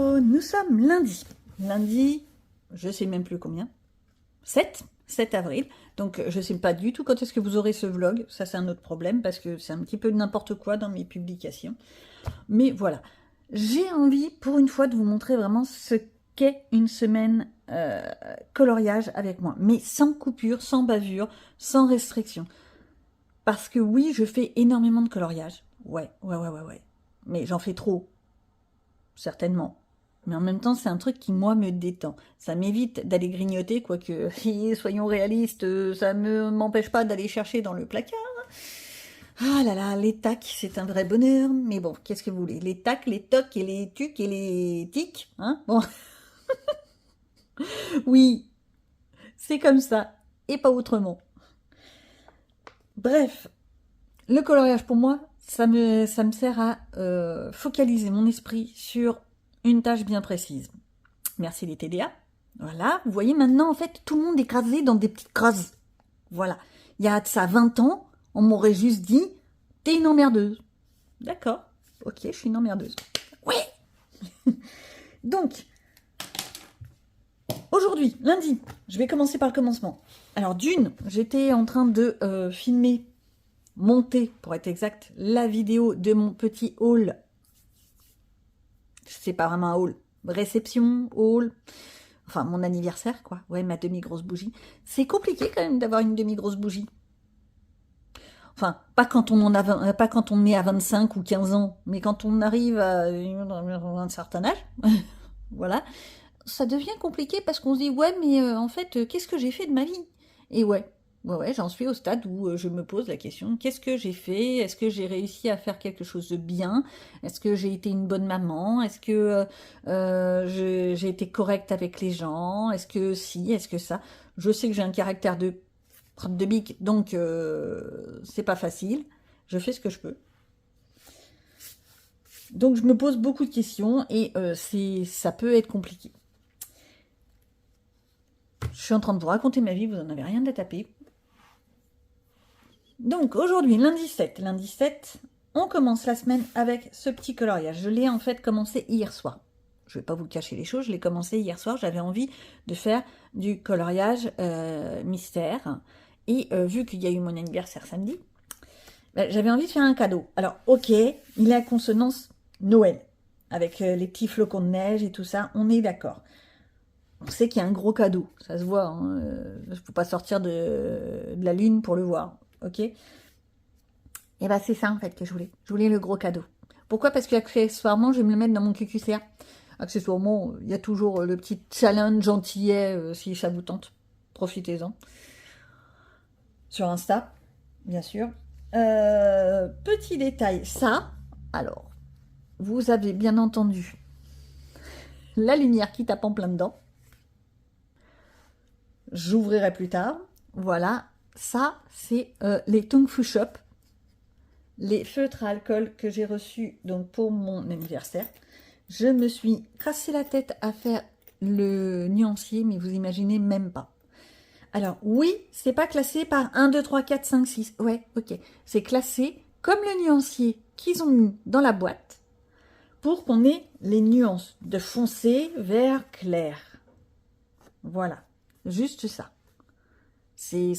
Hello, nous sommes lundi. Lundi, je sais même plus combien. 7 avril. Donc je sais pas du tout quand est-ce que vous aurez ce vlog. Ça c'est un autre problème parce que c'est un petit peu n'importe quoi dans mes publications. Mais voilà. J'ai envie pour une fois de vous montrer vraiment ce qu'est une semaine coloriage avec moi. Mais sans coupure, sans bavure, sans restriction. Parce que oui, je fais énormément de coloriage. Ouais. Mais j'en fais trop. Certainement. Mais en même temps, c'est un truc qui, moi, me détend. Ça m'évite d'aller grignoter, quoique, soyons réalistes, ça ne m'empêche pas d'aller chercher dans le placard. Ah là là, les tacs, c'est un vrai bonheur. Mais bon, qu'est-ce que vous voulez? Les tacs, les tocs et les tucs et les tics, hein? Bon. Oui, c'est comme ça, et pas autrement. Bref, le coloriage, pour moi, ça me sert à focaliser mon esprit sur une tâche bien précise. Merci les TDA. Voilà, vous voyez maintenant, en fait, tout le monde est crasé dans des petites crasses. Voilà. Il y a de ça 20 ans, on m'aurait juste dit, t'es une emmerdeuse. D'accord, ok, je suis une emmerdeuse. Oui. Donc, aujourd'hui, lundi, je vais commencer par le commencement. Alors d'une, j'étais en train de filmer, monter, pour être exact, la vidéo de mon petit haul. C'est pas vraiment un haul. Réception, haul, enfin mon anniversaire quoi, ouais, ma demi-grosse bougie. C'est compliqué quand même d'avoir une demi-grosse bougie. Enfin, pas quand on est à 25 ou 15 ans, mais quand on arrive à un certain âge, voilà, ça devient compliqué parce qu'on se dit, ouais, mais en fait, qu'est-ce que j'ai fait de ma vie? Et ouais, j'en suis au stade où je me pose la question, qu'est-ce que j'ai fait? Est-ce que j'ai réussi à faire quelque chose de bien? Est-ce que j'ai été une bonne maman? Est-ce que j'ai été correcte avec les gens? Est-ce que si? Est-ce que ça? Je sais que j'ai un caractère de bique, donc c'est pas facile. Je fais ce que je peux. Donc je me pose beaucoup de questions et ça peut être compliqué. Je suis en train de vous raconter ma vie, vous n'en avez rien à taper. Donc aujourd'hui, lundi 7, on commence la semaine avec ce petit coloriage. Je l'ai en fait commencé hier soir. Je ne vais pas vous cacher les choses, je l'ai commencé hier soir. J'avais envie de faire du coloriage mystère. Et vu qu'il y a eu mon anniversaire samedi, j'avais envie de faire un cadeau. Alors ok, il est à consonance Noël, avec les petits flocons de neige et tout ça, on est d'accord. On sait qu'il y a un gros cadeau, ça se voit, hein, je ne peux pas sortir de la lune pour le voir, ok? Et bien c'est ça en fait que je voulais le gros cadeau. Pourquoi? Parce qu'accessoirement, je vais me le mettre dans mon QQCR. Accessoirement, il y a toujours le petit challenge gentillet, si ça vous tente, profitez-en. Sur Insta, bien sûr. Petit détail, ça, alors, vous avez bien entendu la lumière qui tape en plein dedans. J'ouvrirai plus tard. Voilà, ça, c'est les Tung Fu Shop, les feutres à alcool que j'ai reçus donc pour mon anniversaire. Je me suis cassé la tête à faire le nuancier, mais vous imaginez même pas. Alors oui, c'est pas classé par 1, 2, 3, 4, 5, 6. Ouais, ok. C'est classé comme le nuancier qu'ils ont mis dans la boîte pour qu'on ait les nuances de foncé vers clair. Voilà, juste ça. C'est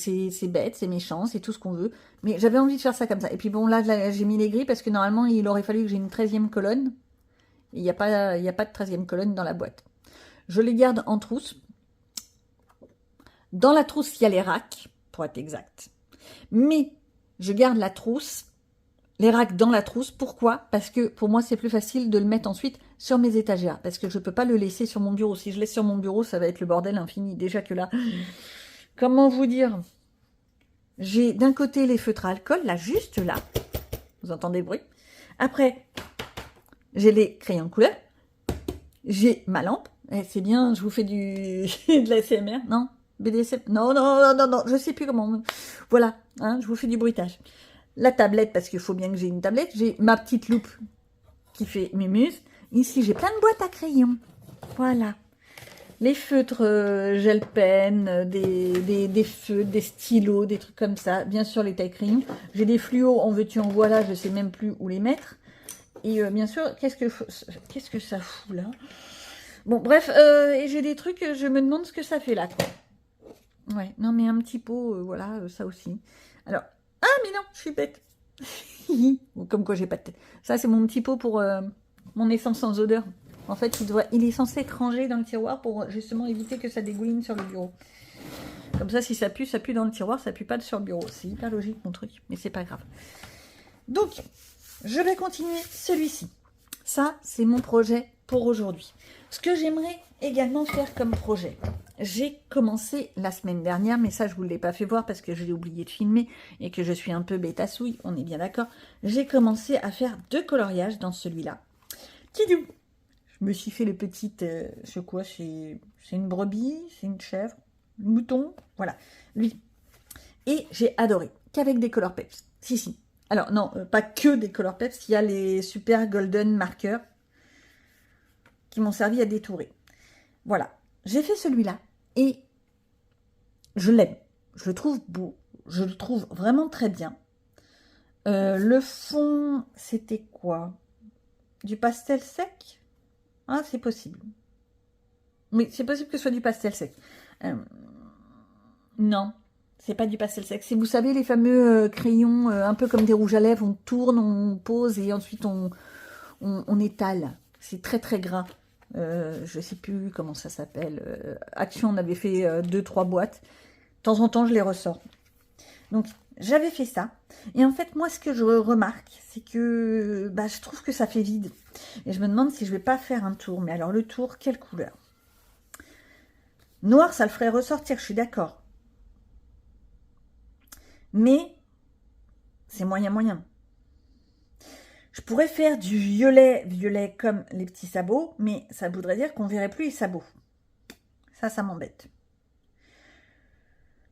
bête, c'est méchant, c'est tout ce qu'on veut. Mais j'avais envie de faire ça comme ça. Et puis bon, là j'ai mis les gris parce que normalement, il aurait fallu que j'ai une 13e colonne. Il n'y a pas de 13e colonne dans la boîte. Je les garde en trousse. Dans la trousse, il y a les racks, pour être exact. Mais je garde la trousse, les racks dans la trousse. Pourquoi? Parce que pour moi, c'est plus facile de le mettre ensuite sur mes étagères. Parce que je ne peux pas le laisser sur mon bureau. Si je laisse sur mon bureau, ça va être le bordel infini. Déjà que là, comment vous dire? J'ai d'un côté les feutres à alcool, là, juste là. Vous entendez le bruit? Après, j'ai les crayons de couleur. J'ai ma lampe. C'est bien, je vous fais de la CMR, non? BDSM, non, je sais plus comment. Voilà, hein, je vous fais du bruitage. La tablette, parce qu'il faut bien que j'ai une tablette. J'ai ma petite loupe qui fait mémuse. Ici, j'ai plein de boîtes à crayons. Voilà. Les feutres gel pen, des feutres, des stylos, des trucs comme ça. Bien sûr, les tailles crayons. J'ai des fluos, en veux-tu, en voilà, je sais même plus où les mettre. Et bien sûr, qu'est-ce que ça fout là? Bon, bref, et j'ai des trucs, je me demande ce que ça fait là, quoi. Ouais, non, mais un petit pot, voilà, ça aussi. Alors, ah, mais non, je suis bête. Comme quoi, j'ai pas de tête. Ça, c'est mon petit pot pour mon essence sans odeur. En fait, il est censé être rangé dans le tiroir pour justement éviter que ça dégouline sur le bureau. Comme ça, si ça pue dans le tiroir, ça pue pas sur le bureau. C'est hyper logique, mon truc, mais c'est pas grave. Donc, je vais continuer celui-ci. Ça, c'est mon projet pour aujourd'hui. Ce que j'aimerais également faire comme projet, j'ai commencé la semaine dernière, mais ça, je ne vous l'ai pas fait voir parce que j'ai oublié de filmer et que je suis un peu bêta-souille, on est bien d'accord. J'ai commencé à faire 2 coloriages dans celui-là. Kidou, je me suis fait le petit, c'est quoi, c'est une brebis, c'est une chèvre, un mouton, voilà, lui. Et j'ai adoré, qu'avec des Color Peps. Si. Alors non, pas que des Color Peps, il y a les super golden marqueurs qui m'ont servi à détourer. Voilà, j'ai fait celui-là et je l'aime. Je le trouve beau, je le trouve vraiment très bien. Le fond, c'était quoi? Du pastel sec? Ah, c'est possible. Oui, c'est possible que ce soit du pastel sec. Non, c'est pas du pastel sec. C'est, vous savez, les fameux crayons, un peu comme des rouges à lèvres, on tourne, on pose et ensuite on étale. C'est très très gras. Je sais plus comment ça s'appelle. Action, on avait fait 2-3 boîtes. De temps en temps, je les ressors. Donc, j'avais fait ça. Et en fait, moi, ce que je remarque, c'est que je trouve que ça fait vide. Et je me demande si je vais pas faire un tour. Mais alors, le tour, quelle couleur? Noir, ça le ferait ressortir, je suis d'accord. Mais, c'est moyen. Je pourrais faire du violet comme les petits sabots, mais ça voudrait dire qu'on verrait plus les sabots. Ça m'embête.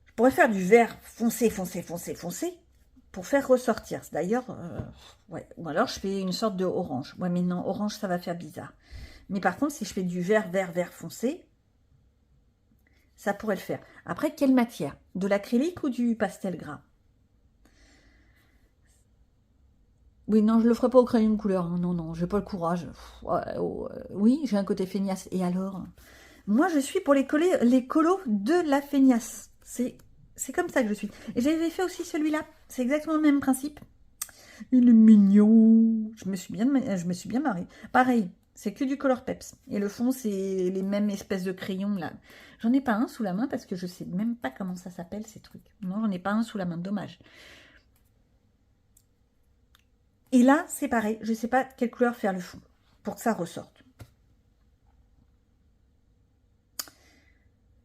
Je pourrais faire du vert foncé pour faire ressortir. D'ailleurs, ouais. Ou alors je fais une sorte de orange. Ouais, mais non, orange, ça va faire bizarre. Mais par contre, si je fais du vert foncé, ça pourrait le faire. Après, quelle matière? De l'acrylique ou du pastel gras? Oui, non, je le ferai pas au crayon de couleur. Non, j'ai pas le courage. Oui, j'ai un côté feignasse. Et alors? Moi, je suis pour les colos de la feignasse. C'est comme ça que je suis. Et j'avais fait aussi celui-là. C'est exactement le même principe. Il est mignon. Je me suis bien marrée. Pareil, c'est que du Color Peps. Et le fond, c'est les mêmes espèces de crayons là. J'en ai pas un sous la main parce que je sais même pas comment ça s'appelle ces trucs. Non, j'en ai pas un sous la main. Dommage. Et là, c'est pareil. Je sais pas quelle couleur faire le fond pour que ça ressorte.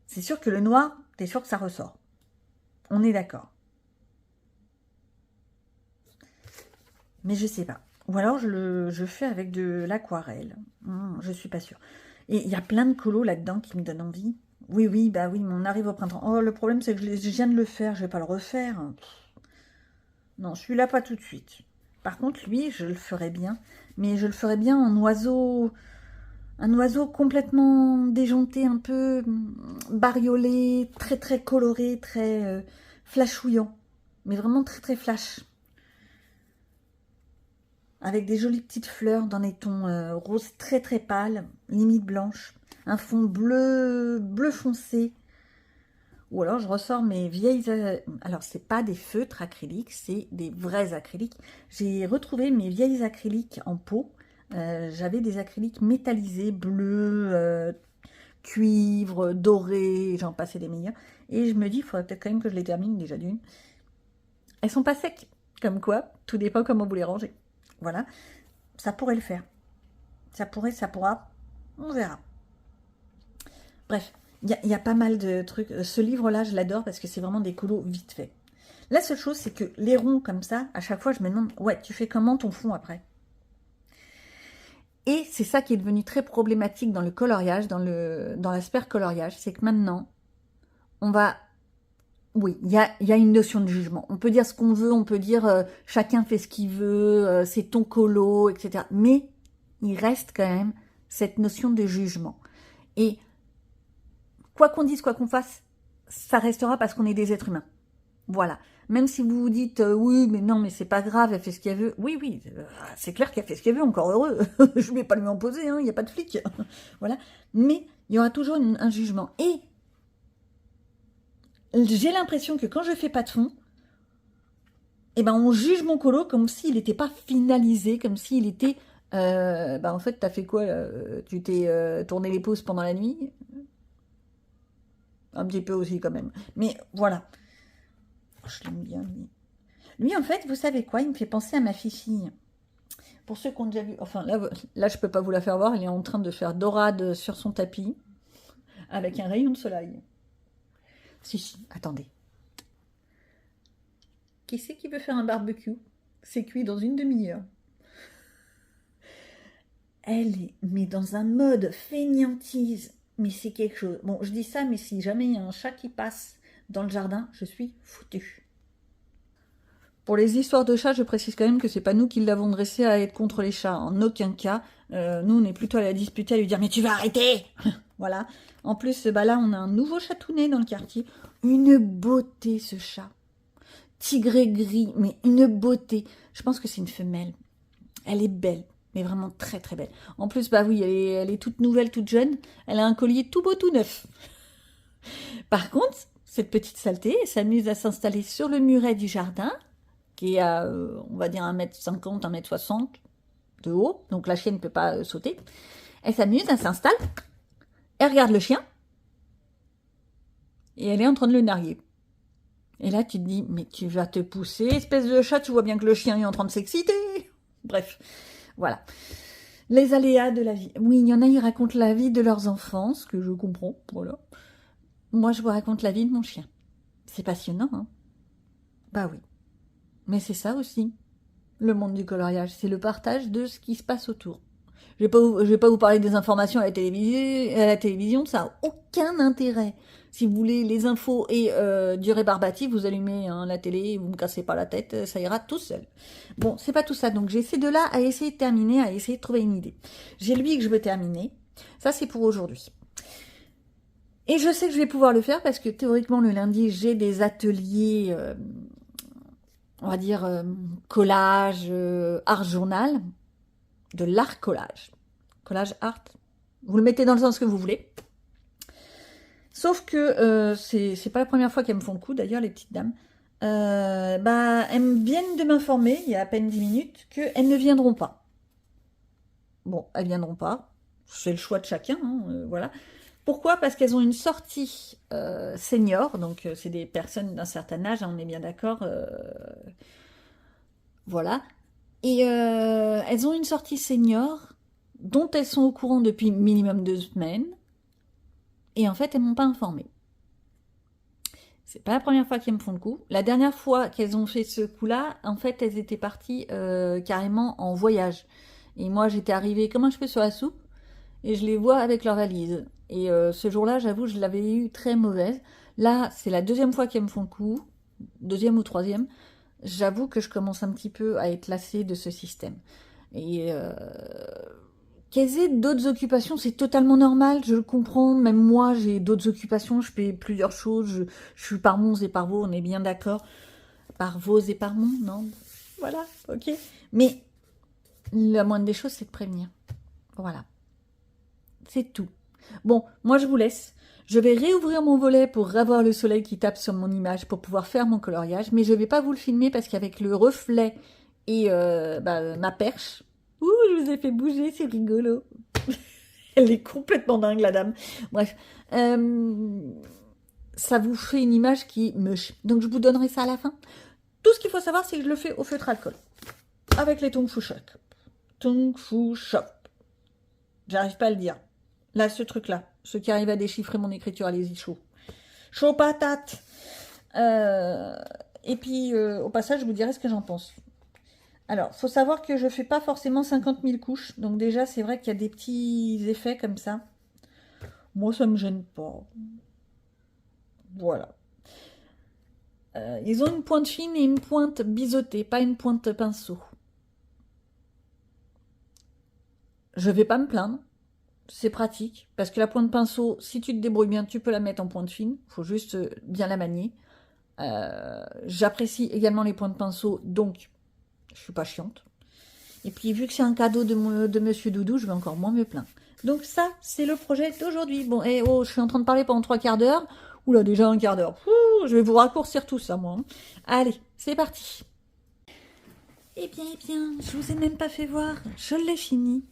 C'est sûr que le noir, t'es sûr que ça ressort. On est d'accord. Mais je sais pas. Ou alors je fais avec de l'aquarelle. Je suis pas sûre. Et il y a plein de colos là-dedans qui me donnent envie. Oui, bah oui, mais on arrive au printemps. Oh, le problème, c'est que je viens de le faire. Je vais pas le refaire. Non, celui-là, pas tout de suite. Par contre, lui, je le ferai bien. Mais je le ferai bien en oiseau... Un oiseau complètement déjanté, un peu bariolé, très très coloré, très flashouillant. Mais vraiment très très flash. Avec des jolies petites fleurs dans des tons roses très très pâles, limite blanche. Un fond bleu foncé. Ou alors je ressors mes vieilles... alors c'est pas des feutres acryliques, c'est des vrais acryliques. J'ai retrouvé mes vieilles acryliques en pot. J'avais des acryliques métallisés, bleus, cuivre, doré, j'en passais des meilleurs. Et je me dis, il faudrait peut-être quand même que je les termine déjà d'une. Elles sont pas secs, comme quoi, tout dépend comment vous les rangez. Voilà, ça pourrait le faire. Ça pourra, on verra. Bref, il y a pas mal de trucs. Ce livre-là, je l'adore parce que c'est vraiment des colos vite fait. La seule chose, c'est que les ronds comme ça, à chaque fois, je me demande, ouais, tu fais comment ton fond après? Et c'est ça qui est devenu très problématique dans le coloriage, dans l'aspect coloriage, c'est que maintenant, on va... Oui, il y a une notion de jugement. On peut dire ce qu'on veut, on peut dire chacun fait ce qu'il veut, c'est ton colo, etc. Mais il reste quand même cette notion de jugement. Et quoi qu'on dise, quoi qu'on fasse, ça restera parce qu'on est des êtres humains. Voilà. Même si vous vous dites oui, mais non, mais c'est pas grave, elle fait ce qu'elle veut. Oui, oui, c'est clair qu'elle fait ce qu'elle veut, encore heureux. Je vais pas lui en poser, il n'y a pas de flic. Voilà. Mais il y aura toujours un jugement. Et j'ai l'impression que quand je fais pas de fond, eh ben on juge mon colo comme s'il n'était pas finalisé, comme s'il était. En fait, t'as fait quoi là? Tu t'es tourné les pouces pendant la nuit? Un petit peu aussi quand même. Mais voilà. Oh, je l'aime bien lui. Lui, en fait, vous savez quoi? Il me fait penser à ma fille. Pour ceux qui ont déjà vu, enfin là je peux pas vous la faire voir, elle est en train de faire dorade sur son tapis avec un rayon de soleil. Si, attendez. Qui c'est qui veut faire un barbecue? C'est cuit dans une demi-heure. Elle est, mais dans un mode fainéantise. Mais c'est quelque chose. Bon, je dis ça, mais si jamais il y a un chat qui passe dans le jardin, je suis foutue. Pour les histoires de chats, je précise quand même que c'est pas nous qui l'avons dressé à être contre les chats, en aucun cas. Nous, on est plutôt à la disputer, à lui dire « Mais tu vas arrêter !» Voilà. En plus, là, on a un nouveau chatounet dans le quartier. Une beauté, ce chat. Tigré gris, mais une beauté. Je pense que c'est une femelle. Elle est belle, mais vraiment très très belle. En plus, bah oui, elle est toute nouvelle, toute jeune. Elle a un collier tout beau, tout neuf. Par contre, cette petite saleté, elle s'amuse à s'installer sur le muret du jardin, qui est à, on va dire, 1,50 m, 1,60 m de haut. Donc la chienne ne peut pas sauter. Elle s'amuse, elle s'installe. Elle regarde le chien. Et elle est en train de le narguer. Et là, tu te dis, mais tu vas te pousser, espèce de chat, tu vois bien que le chien est en train de s'exciter. Bref, voilà. Les aléas de la vie. Oui, il y en a, ils racontent la vie de leurs enfants, ce que je comprends, voilà. Moi, je vous raconte la vie de mon chien. C'est passionnant, hein? Bah oui. Mais c'est ça aussi, le monde du coloriage. C'est le partage de ce qui se passe autour. Je vais pas vous parler des informations à la télévision, ça n'a aucun intérêt. Si vous voulez les infos et du rébarbatif, vous allumez la télé, vous me cassez pas la tête, ça ira tout seul. Bon, c'est pas tout ça, donc j'ai ces deux-là à essayer de terminer, à essayer de trouver une idée. J'ai lui que je veux terminer, ça c'est pour aujourd'hui. Et je sais que je vais pouvoir le faire parce que théoriquement le lundi, j'ai des ateliers, on va dire, collage, art journal, de l'art collage. Collage art. Vous le mettez dans le sens que vous voulez. Sauf que c'est pas la première fois qu'elles me font le coup, d'ailleurs, les petites dames. Elles viennent de m'informer, il y a à peine 10 minutes, qu'elles ne viendront pas. Bon, elles viendront pas. C'est le choix de chacun, hein, voilà. Pourquoi? Parce qu'elles ont une sortie senior, donc c'est des personnes d'un certain âge, hein, on est bien d'accord. Voilà. Et elles ont une sortie senior dont elles sont au courant depuis minimum 2 semaines. Et en fait, elles m'ont pas informée. C'est pas la première fois qu'elles me font le coup. La dernière fois qu'elles ont fait ce coup-là, en fait, elles étaient parties carrément en voyage. Et moi, j'étais arrivée comme un cheveu sur la soupe. Et je les vois avec leur valise. Et ce jour-là, j'avoue, je l'avais eu très mauvaise. Là, c'est la deuxième fois qu'elles me font le coup. Deuxième ou troisième. J'avoue que je commence un petit peu à être lassée de ce système. Et qu'elles aient d'autres occupations, c'est totalement normal, je le comprends. Même moi, j'ai d'autres occupations, je fais plusieurs choses. Je suis par Mons et par Vaux, on est bien d'accord. Par Vaux et par Mons, non? Voilà, ok. Mais la moindre des choses, c'est de prévenir. Voilà. C'est tout. Bon, moi je vous laisse. Je vais réouvrir mon volet pour avoir le soleil qui tape sur mon image pour pouvoir faire mon coloriage, mais je ne vais pas vous le filmer parce qu'avec le reflet et ma perche, ouh, je vous ai fait bouger, c'est rigolo. Elle est complètement dingue, la dame. Bref, ça vous fait une image qui est moche. Donc je vous donnerai ça à la fin. Tout ce qu'il faut savoir, c'est que je le fais au feutre alcool, avec les Tung Fu Shop. Tung Fu Shop. J'arrive pas à le dire. Là, ce truc-là. Ceux qui arrivent à déchiffrer mon écriture, allez-y, chaud. Chaud patate. Et puis, au passage, je vous dirai ce que j'en pense. Alors, faut savoir que je fais pas forcément 50 000 couches. Donc déjà, c'est vrai qu'il y a des petits effets comme ça. Moi, ça me gêne pas. Voilà. Ils ont une pointe fine et une pointe biseautée, pas une pointe pinceau. Je vais pas me plaindre. C'est pratique, parce que la pointe pinceau, si tu te débrouilles bien, tu peux la mettre en pointe fine. Il faut juste bien la manier. J'apprécie également les points de pinceau, donc je suis pas chiante. Et puis vu que c'est un cadeau de Monsieur Doudou, je vais encore moins me plaindre. Donc ça, c'est le projet d'aujourd'hui. Bon, et oh, je suis en train de parler pendant 3/4 d'heure. Oula, déjà un quart d'heure. Je vais vous raccourcir tout ça, moi. Allez, c'est parti. Eh bien, je vous ai même pas fait voir. Je l'ai fini.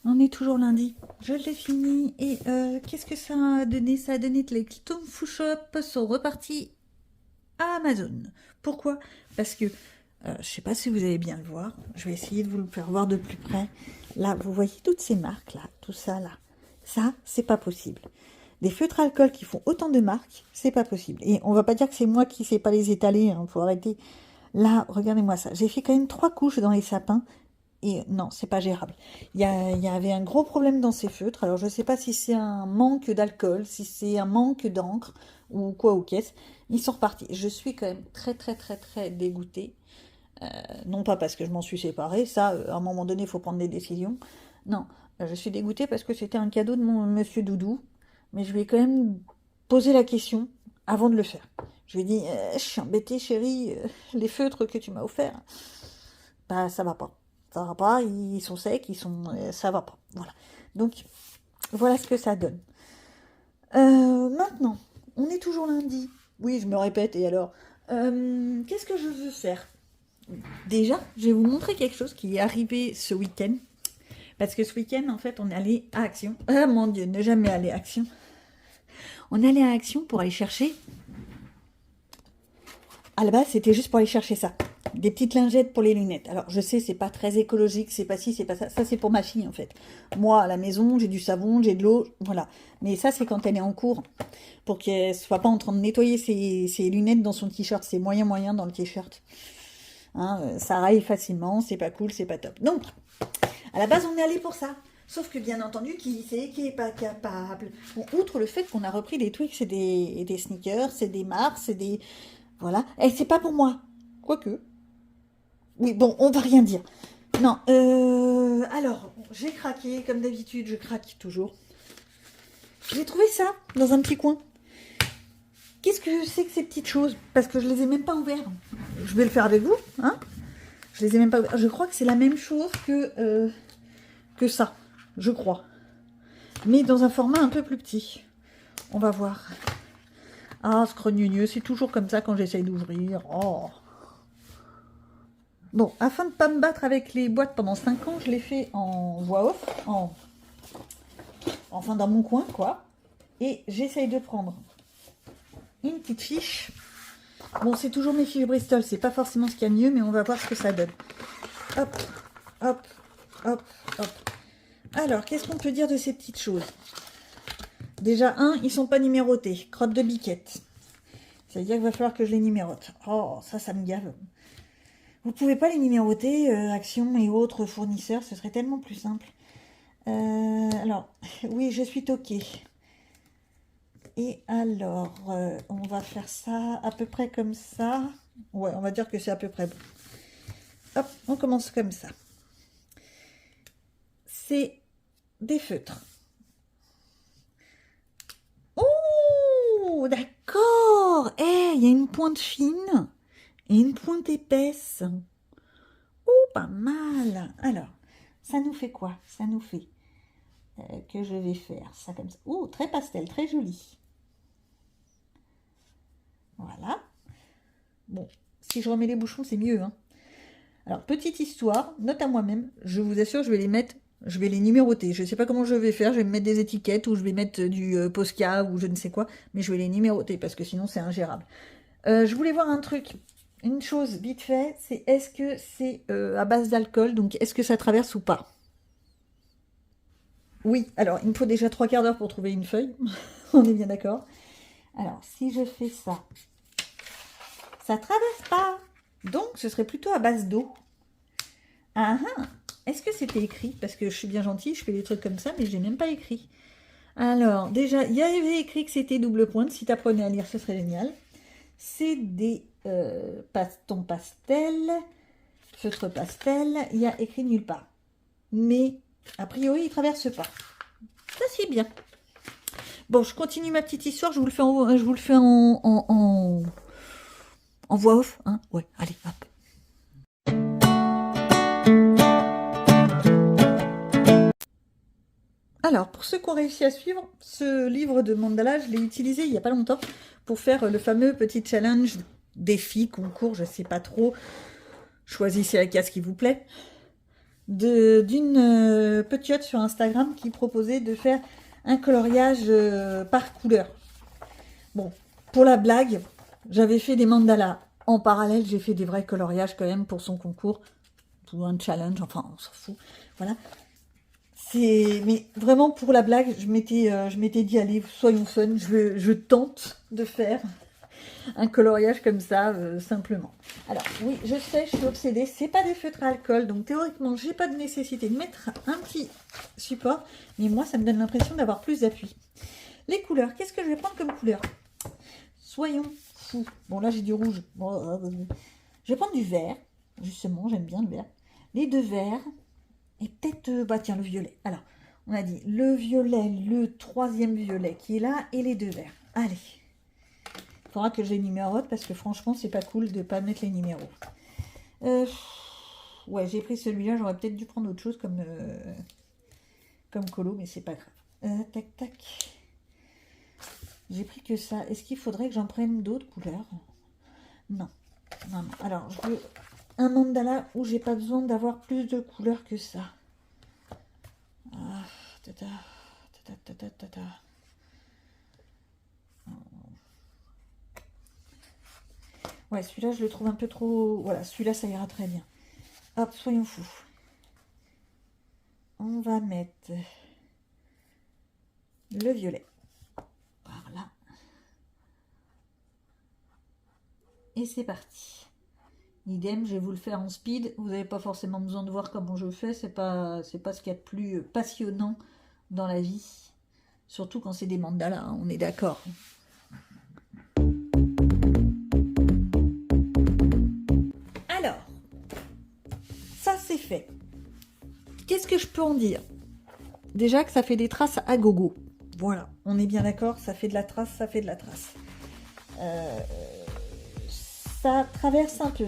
On est toujours lundi. Je l'ai fini. Et qu'est-ce que ça a donné? Ça a donné que les Tom Foo Shop sont repartis à Amazon. Pourquoi? Parce que, je sais pas si vous allez bien le voir. Je vais essayer de vous le faire voir de plus près. Là, vous voyez toutes ces marques, là. Tout ça, là. Ça, c'est pas possible. Des feutres alcool qui font autant de marques, c'est pas possible. Et on va pas dire que c'est moi qui sais pas les étaler. Hein, faut arrêter. Là, regardez-moi ça. J'ai fait quand même 3 couches dans les sapins. Et non, c'est pas gérable. Il y avait un gros problème dans ces feutres. Alors, je sais pas si c'est un manque d'alcool, si c'est un manque d'encre, ou quoi ou qu'est-ce. Ils sont repartis. Je suis quand même très dégoûtée. Non pas parce que je m'en suis séparée. Ça, à un moment donné, il faut prendre des décisions. Non, je suis dégoûtée parce que c'était un cadeau de mon Monsieur Doudou. Mais je lui ai quand même posé la question avant de le faire. Je lui ai dit, je suis embêtée, chérie, les feutres que tu m'as offerts, bah ça va pas. Ça va pas, ils sont secs, ça va pas. Voilà. Donc, voilà ce que ça donne. Maintenant, on est toujours lundi. Oui, je me répète, et alors qu'est-ce que je veux faire? Déjà, je vais vous montrer quelque chose qui est arrivé ce week-end. Parce que ce week-end, en fait, on est allé à Action. Ah mon Dieu, ne jamais aller à Action. On est allé à Action pour aller chercher... À la base, c'était juste pour aller chercher ça. Des petites lingettes pour les lunettes. Alors, je sais, c'est pas très écologique, c'est pas ci, c'est pas ça. Ça, c'est pour ma fille, en fait. Moi, à la maison, j'ai du savon, j'ai de l'eau, voilà. Mais ça, c'est quand elle est en cours, pour qu'elle soit pas en train de nettoyer ses lunettes dans son t-shirt. C'est moyen dans le t-shirt. Hein, ça raille facilement, c'est pas cool, c'est pas top. Donc, à la base, on est allé pour ça. Sauf que, bien entendu, qui sait, qui est pas capable. Bon, outre le fait qu'on a repris des Twix et des sneakers, c'est des Mars, c'est des... Voilà. Et c'est pas pour moi. Quoique. Oui, bon, on va rien dire. Non, alors, j'ai craqué, comme d'habitude, je craque toujours. J'ai trouvé ça dans un petit coin. Qu'est-ce que c'est que ces petites choses? Parce que je les ai même pas ouvertes. Je vais le faire avec vous, hein? Je les ai même pas ouvertes. Je crois que c'est la même chose que ça, je crois. Mais dans un format un peu plus petit. On va voir. Ah, scrogneux, c'est toujours comme ça quand j'essaye d'ouvrir. Oh. Bon, afin de ne pas me battre avec les boîtes pendant 5 ans, je l'ai fait en voix off, enfin dans mon coin, quoi. Et j'essaye de prendre une petite fiche. Bon, c'est toujours mes fiches Bristol, c'est pas forcément ce qu'il y a de mieux, mais on va voir ce que ça donne. Hop, hop, hop, hop. Alors, qu'est-ce qu'on peut dire de ces petites choses? Déjà, ils sont pas numérotés. Crotte de biquette. Ça veut dire qu'il va falloir que je les numérote. Oh, ça me gave. Vous pouvez pas les numéroter, Action et autres fournisseurs, ce serait tellement plus simple. Alors, oui, je suis toquée. Et alors, on va faire ça à peu près comme ça. Ouais, on va dire que c'est à peu près bon. Hop, on commence comme ça. C'est des feutres. Oh, d'accord. Eh, il y a une pointe fine et une pointe épaisse. Oh, pas mal. Alors, ça nous fait quoi? Ça nous fait que je vais faire ça comme ça. Oh, très pastel, très joli. Voilà. Bon, si je remets les bouchons, c'est mieux. Hein. Alors, petite histoire, note à moi-même. Je vous assure, je vais les mettre, je vais les numéroter. Je ne sais pas comment je vais faire. Je vais me mettre des étiquettes ou je vais mettre du Posca ou je ne sais quoi. Mais je vais les numéroter parce que sinon, c'est ingérable. Je voulais voir un truc. Une chose vite fait, c'est est-ce que c'est à base d'alcool, donc est-ce que ça traverse ou pas? Oui, alors il me faut déjà 3/4 d'heure pour trouver une feuille, on est bien d'accord. Alors, si je fais ça, ça traverse pas, donc ce serait plutôt à base d'eau. Ah ah, est-ce que c'était écrit? Parce que je suis bien gentille, je fais des trucs comme ça, mais je n'ai même pas écrit. Alors, déjà, il y avait écrit que c'était double pointe, si tu apprenais à lire, ce serait génial. C'est des ton pastel, feutre pastel, il y a écrit nulle part. Mais, a priori, il ne traverse pas. Ça, c'est bien. Bon, je continue ma petite histoire, je vous le fais En voix off, hein? Ouais, allez, hop. Alors, pour ceux qui ont réussi à suivre, ce livre de mandala, je l'ai utilisé il n'y a pas longtemps pour faire le fameux petit challenge, défi, concours, je ne sais pas trop. Choisissez la case qui vous plaît. D'une petite sur Instagram qui proposait de faire un coloriage par couleur. Bon, pour la blague, j'avais fait des mandalas. En parallèle, j'ai fait des vrais coloriages quand même pour son concours, pour un challenge, enfin, on s'en fout. Voilà. Mais vraiment pour la blague, je m'étais dit, allez, soyons fun, je tente de faire un coloriage comme ça, simplement. Alors, oui, je sais, je suis obsédée, c'est pas des feutres à alcool, donc théoriquement, j'ai pas de nécessité de mettre un petit support, mais moi, ça me donne l'impression d'avoir plus d'appui. Les couleurs, qu'est-ce que je vais prendre comme couleur? Soyons fous. Bon, là, j'ai du rouge. Bon, je vais prendre du vert, justement, j'aime bien le vert. Les deux verts, et peut-être, bah tiens, le violet. Alors, on a dit le violet, le troisième violet qui est là, et les deux verts. Allez. Il faudra que je les numérote, parce que franchement, c'est pas cool de ne pas mettre les numéros. Ouais, j'ai pris celui-là, j'aurais peut-être dû prendre autre chose comme colo, mais c'est pas grave. Tac, tac. J'ai pris que ça. Est-ce qu'il faudrait que j'en prenne d'autres couleurs? Non. Non, non. Alors, je veux un mandala où j'ai pas besoin d'avoir plus de couleurs que ça. Ah, tata, tata, tata, tata. Ouais, celui-là, je le trouve un peu trop... Voilà, celui-là, ça ira très bien. Hop, soyons fous. On va mettre le violet. Par là. Et c'est parti. Idem, je vais vous le faire en speed. Vous n'avez pas forcément besoin de voir comment je fais. C'est pas ce qu'il y a de plus passionnant dans la vie. Surtout quand c'est des mandalas, hein, on est d'accord. Alors, ça c'est fait. Qu'est-ce que je peux en dire? Déjà que ça fait des traces à gogo. Voilà, on est bien d'accord, ça fait de la trace, ça fait de la trace. Ça traverse un peu.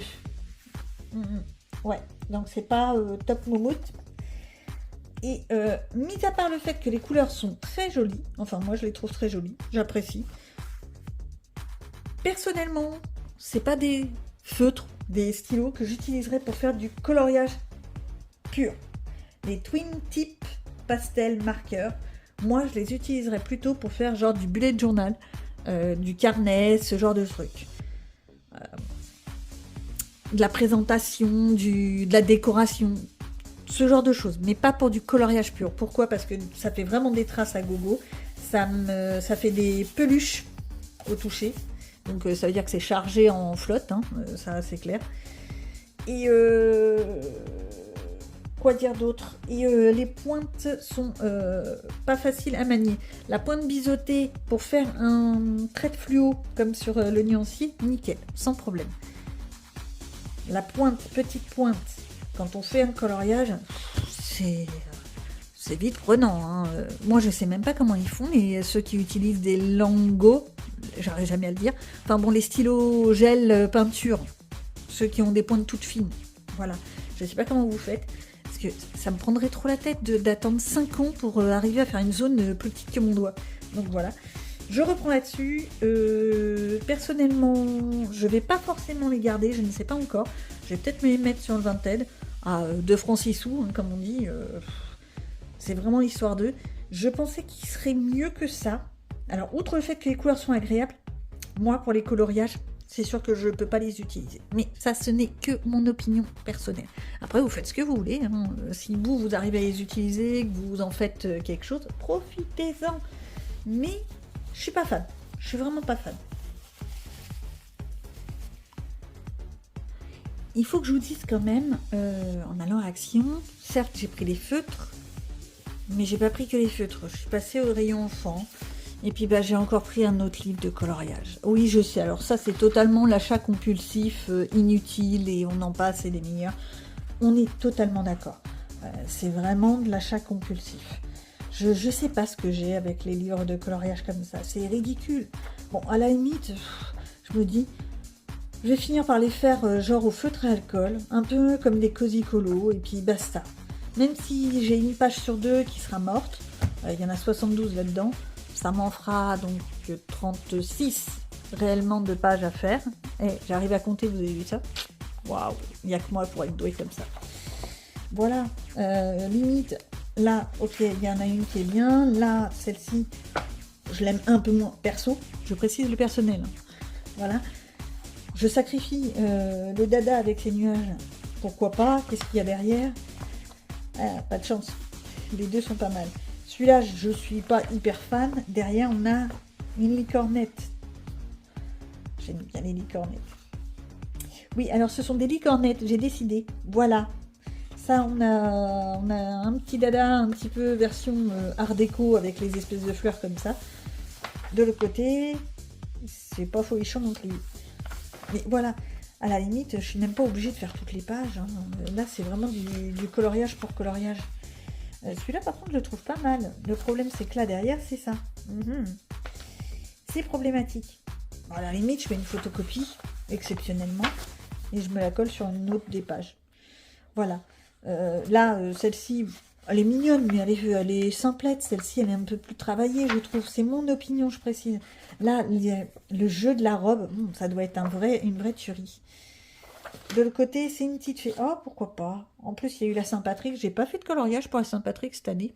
Ouais, donc c'est pas top moumoute. Et mis à part le fait que les couleurs sont très jolies, enfin moi je les trouve très jolies, j'apprécie. Personnellement, c'est pas des feutres, des stylos que j'utiliserais pour faire du coloriage pur. Les Twin Tip Pastel Marqueurs, moi je les utiliserais plutôt pour faire genre du bullet journal, du carnet, ce genre de truc. De la présentation, de la décoration, ce genre de choses, mais pas pour du coloriage pur. Pourquoi? Parce que ça fait vraiment des traces à gogo, ça fait des peluches au toucher, donc ça veut dire que c'est chargé en flotte, hein, ça c'est clair. Et quoi dire d'autre? Et les pointes sont pas faciles à manier. La pointe biseautée pour faire un trait de fluo comme sur le nuancier, nickel, sans problème. La pointe, petite pointe, quand on fait un coloriage, c'est vite prenant. Hein. Moi, je sais même pas comment ils font, mais ceux qui utilisent des Lango, j'arrive jamais à le dire. Enfin bon, les stylos gel peinture, ceux qui ont des pointes toutes fines. Voilà, je sais pas comment vous faites, parce que ça me prendrait trop la tête d'attendre 5 ans pour arriver à faire une zone plus petite que mon doigt. Donc voilà. Je reprends là-dessus. Personnellement, je vais pas forcément les garder, je ne sais pas encore. Je vais peut-être me les mettre sur le Vinted à 2 francs 6 sous, hein, comme on dit. C'est vraiment l'histoire d'eux. Je pensais qu'il serait mieux que ça. Alors, outre le fait que les couleurs sont agréables, moi, pour les coloriages, c'est sûr que je ne peux pas les utiliser. Mais ça, ce n'est que mon opinion personnelle. Après, vous faites ce que vous voulez. Hein. Si vous arrivez à les utiliser, que vous en faites quelque chose, profitez-en. Mais je suis pas fan. Je suis vraiment pas fan. Il faut que je vous dise quand même, en allant à Action, certes j'ai pris les feutres, mais j'ai pas pris que les feutres. Je suis passée au rayon enfant, et puis bah, j'ai encore pris un autre livre de coloriage. Oui, je sais, alors ça c'est totalement l'achat compulsif, inutile, et on en passe, et des meilleurs. On est totalement d'accord. C'est vraiment de l'achat compulsif. Je sais pas ce que j'ai avec les livres de coloriage comme ça, c'est ridicule. Bon, à la limite, je me dis, Je vais finir par les faire genre au feutre à alcool, un peu comme des cosy colos, et puis basta. Même si j'ai une page sur 2 qui sera morte, il y en a 72 là-dedans, ça m'en fera donc 36 réellement de pages à faire. Et j'arrive à compter, vous avez vu ça? Waouh, il n'y a que moi pour être doué comme ça. Voilà, limite, là, ok, il y en a une qui est bien, là, celle-ci, je l'aime un peu moins, perso, je précise le personnel. Hein. Voilà, je sacrifie le dada avec ses nuages, pourquoi pas, qu'est-ce qu'il y a derrière? Pas de chance, les deux sont pas mal. Celui-là, je suis pas hyper fan, derrière on a une licornette. J'aime bien les licornettes. Oui, alors ce sont des licornettes, j'ai décidé, voilà. Ça, on a un petit dada, un petit peu version art déco avec les espèces de fleurs comme ça. De l'autre côté, c'est pas folichon non plus. Mais voilà, à la limite, je suis même pas obligée de faire toutes les pages. Hein. Là, c'est vraiment du coloriage pour coloriage. Celui-là, par contre, je le trouve pas mal. Le problème, c'est que là, derrière, c'est ça. C'est problématique. Bon, à la limite, je fais une photocopie, exceptionnellement, et je me la colle sur une autre des pages. Voilà. Là, celle-ci, elle est mignonne, mais elle est simplette. Celle-ci, elle est un peu plus travaillée, je trouve. C'est mon opinion, je précise. Là, le jeu de la robe, ça doit être une vraie tuerie. De l'autre côté, c'est une petite fée. Oh, pourquoi pas. En plus, il y a eu la Saint-Patrick. J'ai pas fait de coloriage pour la Saint-Patrick cette année.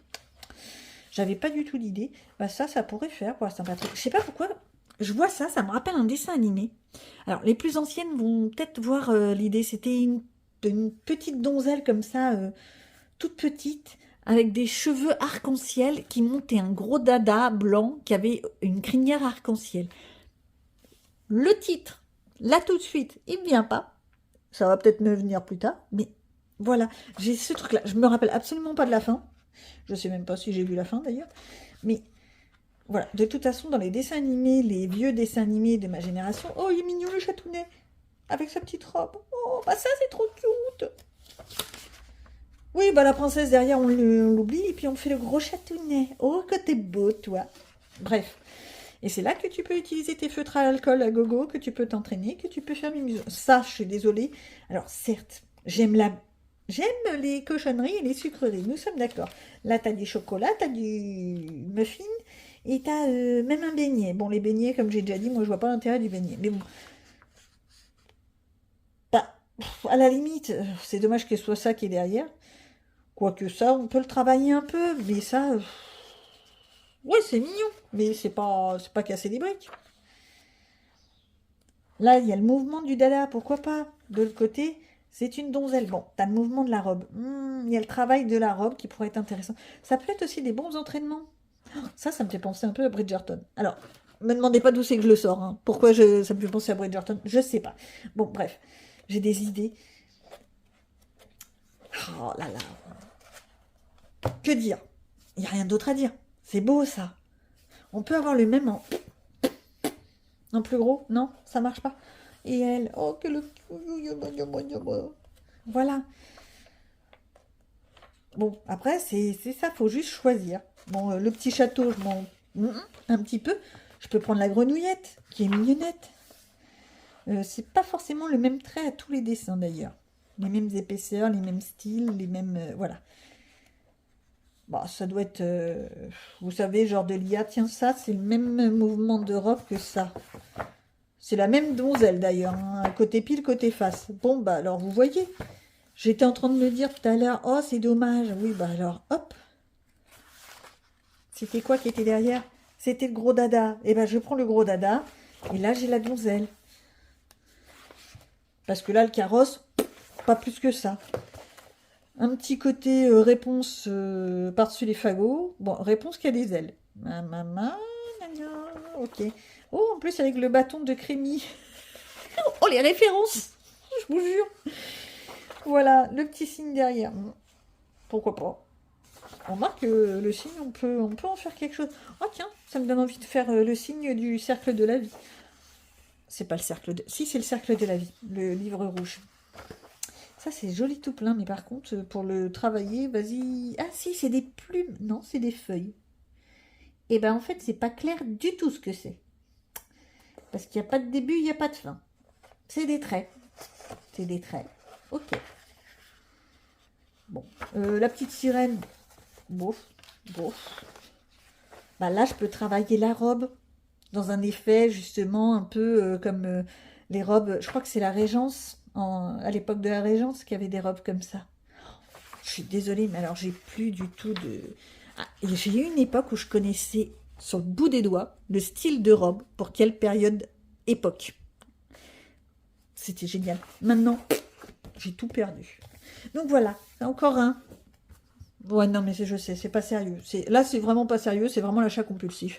J'avais pas du tout d'idée. Bah ça pourrait faire pour la Saint-Patrick. Je sais pas pourquoi. Je vois ça, ça me rappelle un dessin animé. Alors, les plus anciennes vont peut-être voir l'idée. C'était une petite donzelle comme ça, toute petite, avec des cheveux arc-en-ciel qui montaient un gros dada blanc qui avait une crinière arc-en-ciel. Le titre, là tout de suite, il me vient pas. Ça va peut-être me venir plus tard, mais voilà, j'ai ce truc-là. Je me rappelle absolument pas de la fin. Je sais même pas si j'ai vu la fin d'ailleurs. Mais voilà, de toute façon, dans les dessins animés, les vieux dessins animés de ma génération, oh, il est mignon le chatounet, avec sa petite robe. Oh, bah ça, c'est trop cute. Oui, bah la princesse derrière, on l'oublie, et puis on fait le gros chatounet. Oh, que t'es beau, toi. Bref. Et c'est là que tu peux utiliser tes feutres à alcool à gogo, que tu peux t'entraîner, que tu peux faire mes museaux. Ça, je suis désolée. Alors, certes, j'aime les cochonneries et les sucreries, nous sommes d'accord. Là, t'as du chocolat, t'as du muffin, et t'as même un beignet. Bon, les beignets, comme j'ai déjà dit, moi, je vois pas l'intérêt du beignet. Mais bon. Bah, à la limite, c'est dommage que ce soit ça qui est derrière. Quoique ça, on peut le travailler un peu, mais ça... ouais, c'est mignon, mais c'est pas casser des briques. Là, il y a le mouvement du dada, pourquoi pas? De l'autre côté, c'est une donzelle. Bon, t'as le mouvement de la robe. Il y a le travail de la robe qui pourrait être intéressant. Ça peut être aussi des bons entraînements. Ça me fait penser un peu à Bridgerton. Alors, me demandez pas d'où c'est que je le sors. Hein. Pourquoi ça me fait penser à Bridgerton? Je sais pas. Bon, bref, j'ai des idées. Oh là là. Que dire? Il n'y a rien d'autre à dire. C'est beau, ça. On peut avoir le même en plus gros. Non, ça marche pas. Et elle, oh, que le... Voilà. Bon, après, c'est ça, faut juste choisir. Bon, le petit château, je m'en... un petit peu. Je peux prendre la grenouillette, qui est mignonnette. C'est pas forcément le même trait à tous les dessins, d'ailleurs. Les mêmes épaisseurs, les mêmes styles, les mêmes... voilà. Bah, ça doit être... vous savez, genre de l'IA. Tiens, ça, c'est le même mouvement de robe que ça. C'est la même donzelle, d'ailleurs. Hein. Côté pile, côté face. Bon, bah, alors, vous voyez... J'étais en train de me dire tout à l'heure, oh, c'est dommage. Oui, bah alors, hop. C'était quoi qui était derrière? C'était le gros dada. Et ben, je prends le gros dada. Et là, j'ai la donzelle. Parce que là, le carrosse, pas plus que ça. Un petit côté réponse par-dessus les fagots. Bon, réponse qui a des ailes. Maman, ok. Oh, en plus, avec le bâton de Crémy. Oh, les références. Je vous jure. Voilà, le petit signe derrière. Pourquoi pas? On remarque que le signe, on peut en faire quelque chose. Oh tiens, ça me donne envie de faire le signe du cercle de la vie. C'est pas le cercle de... Si, c'est le cercle de la vie, le livre rouge. Ça, c'est joli tout plein, mais par contre, pour le travailler, vas-y... Ah si, c'est des plumes. Non, c'est des feuilles. Et ben en fait, c'est pas clair du tout ce que c'est. Parce qu'il n'y a pas de début, il n'y a pas de fin. C'est des traits. C'est des traits. Ok. Bon. La petite sirène. Bouf. Bouf. Bah là, je peux travailler la robe dans un effet, justement, un peu comme les robes. Je crois que c'est la Régence, à l'époque de la Régence, qui avait des robes comme ça. Je suis désolée, mais alors j'ai plus du tout de... Ah, et j'ai eu une époque où je connaissais sur le bout des doigts le style de robe pour quelle période, époque. C'était génial. Maintenant, j'ai tout perdu. Donc voilà, encore un. Ouais, non, mais je sais, c'est pas sérieux. Là, c'est vraiment pas sérieux, c'est vraiment l'achat compulsif.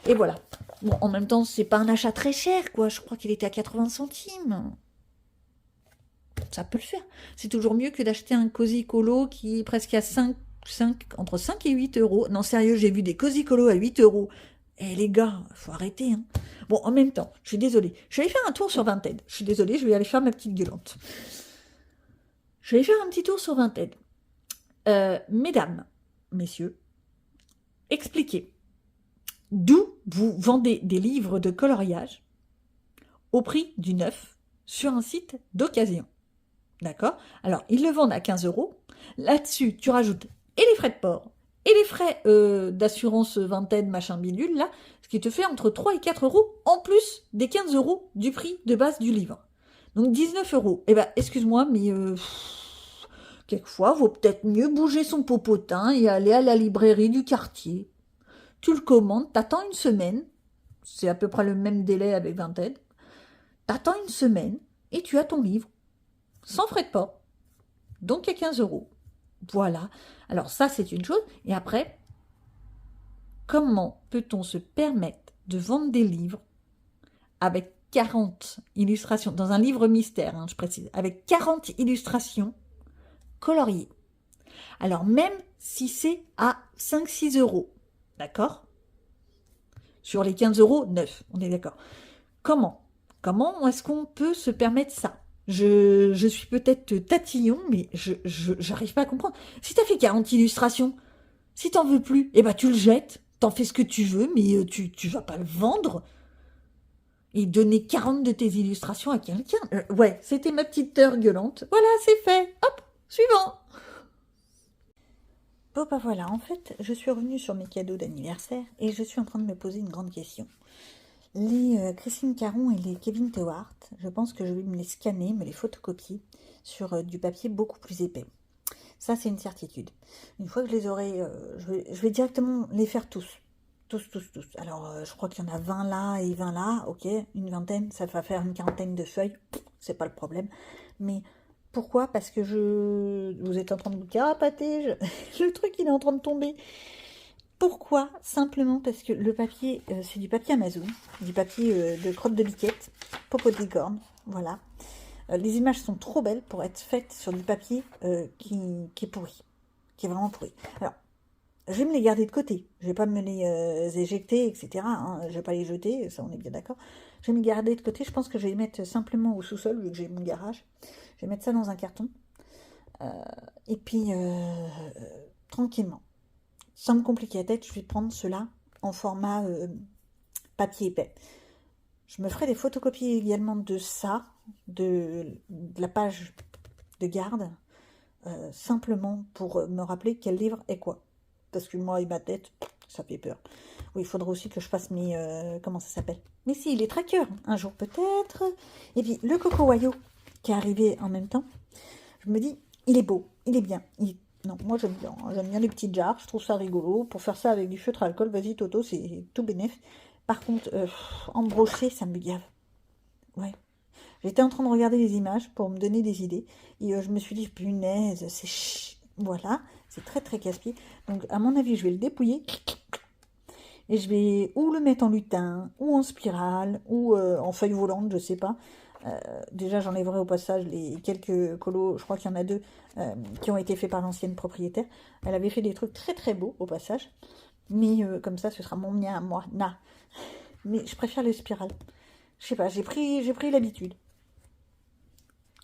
Et voilà. Bon, en même temps, c'est pas un achat très cher, quoi. Je crois qu'il était à 80 centimes. Ça peut le faire. C'est toujours mieux que d'acheter un Cozy Colo qui est presque à entre 5 et 8 euros. Non, sérieux, j'ai vu des Cozy Colo à 8 euros. Eh les gars, faut arrêter. Hein. Bon, en même temps, je suis désolée. Je vais aller faire un tour sur Vinted. Je suis désolée, je vais aller faire ma petite gueulante. Je vais aller faire un petit tour sur Vinted. Mesdames, messieurs, expliquez d'où vous vendez des livres de coloriage au prix du neuf sur un site d'occasion. D'accord? Alors, ils le vendent à 15 euros. Là-dessus, tu rajoutes et les frais de port, et les frais d'assurance Vinted, machin bidule, là, ce qui te fait entre 3 et 4 euros, en plus des 15 euros du prix de base du livre. Donc 19 euros. Eh ben, excuse-moi, mais quelquefois, vaut peut-être mieux bouger son popotin et aller à la librairie du quartier. Tu le commandes, t'attends une semaine, c'est à peu près le même délai avec Vinted, t'attends une semaine et tu as ton livre, sans frais de port, donc à 15 euros. Voilà, alors ça c'est une chose, et après, comment peut-on se permettre de vendre des livres avec 40 illustrations, dans un livre mystère, hein, je précise, avec 40 illustrations coloriées. Alors même si c'est à 5-6 euros, d'accord? Sur les 15 euros, 9, on est d'accord. Comment est-ce qu'on peut se permettre ça? Je suis peut-être tatillon, mais j'arrive pas à comprendre. Si t'as fait 40 illustrations, si t'en veux plus, eh ben tu le jettes, t'en fais ce que tu veux, mais tu vas pas le vendre et donner 40 de tes illustrations à quelqu'un. Ouais, c'était ma petite heure gueulante. Voilà, c'est fait. Hop, suivant. Bon bah voilà, en fait, je suis revenue sur mes cadeaux d'anniversaire et je suis en train de me poser une grande question. Les Christine Caron et les Kevin Tewart, je pense que je vais me les scanner, me les photocopier sur du papier beaucoup plus épais. Ça, c'est une certitude. Une fois que je les aurai, je vais directement les faire tous. Tous. Alors, je crois qu'il y en a 20 là et 20 là. Ok, une vingtaine, ça va faire une quarantaine de feuilles. C'est pas le problème. Mais pourquoi? Parce que vous êtes en train de vous carapater. Le truc, il est en train de tomber. Pourquoi? Simplement parce que le papier, c'est du papier Amazon, du papier de crotte de biquette, popo de licorne, voilà. Les images sont trop belles pour être faites sur du papier qui est pourri, qui est vraiment pourri. Alors, je vais me les garder de côté, je vais pas me les éjecter, etc. Hein, je vais pas les jeter, ça on est bien d'accord. Je vais me les garder de côté, je pense que je vais les mettre simplement au sous-sol, vu que j'ai mon garage. Je vais mettre ça dans un carton, et puis tranquillement. Sans me compliquer la tête, je vais prendre cela en format papier épais. Je me ferai des photocopies également de ça, de la page de garde, simplement pour me rappeler quel livre est quoi. Parce que moi et ma tête, ça fait peur. Oui, il faudra aussi que je fasse mes... comment ça s'appelle? Mais si, les trackers, un jour peut-être. Et puis, le Coco Wayo, qui est arrivé en même temps, je me dis, il est beau, il est bien, non, moi j'aime bien les petites jarres, je trouve ça rigolo. Pour faire ça avec du feutre à alcool, vas-y Toto, c'est tout bénef. Par contre, embrocher, ça me gave. Ouais. J'étais en train de regarder les images pour me donner des idées. Et je me suis dit, punaise, voilà, c'est très très casse-pied. Donc à mon avis, je vais le dépouiller. Et je vais ou le mettre en lutin, ou en spirale, ou en feuille volante, je sais pas. Déjà, j'enlèverai au passage les quelques colos, je crois qu'il y en a 2, qui ont été faits par l'ancienne propriétaire. Elle avait fait des trucs très très beaux au passage. Mais comme ça, ce sera mon mien à moi. Mais je préfère les spirales. Je sais pas, j'ai pris l'habitude.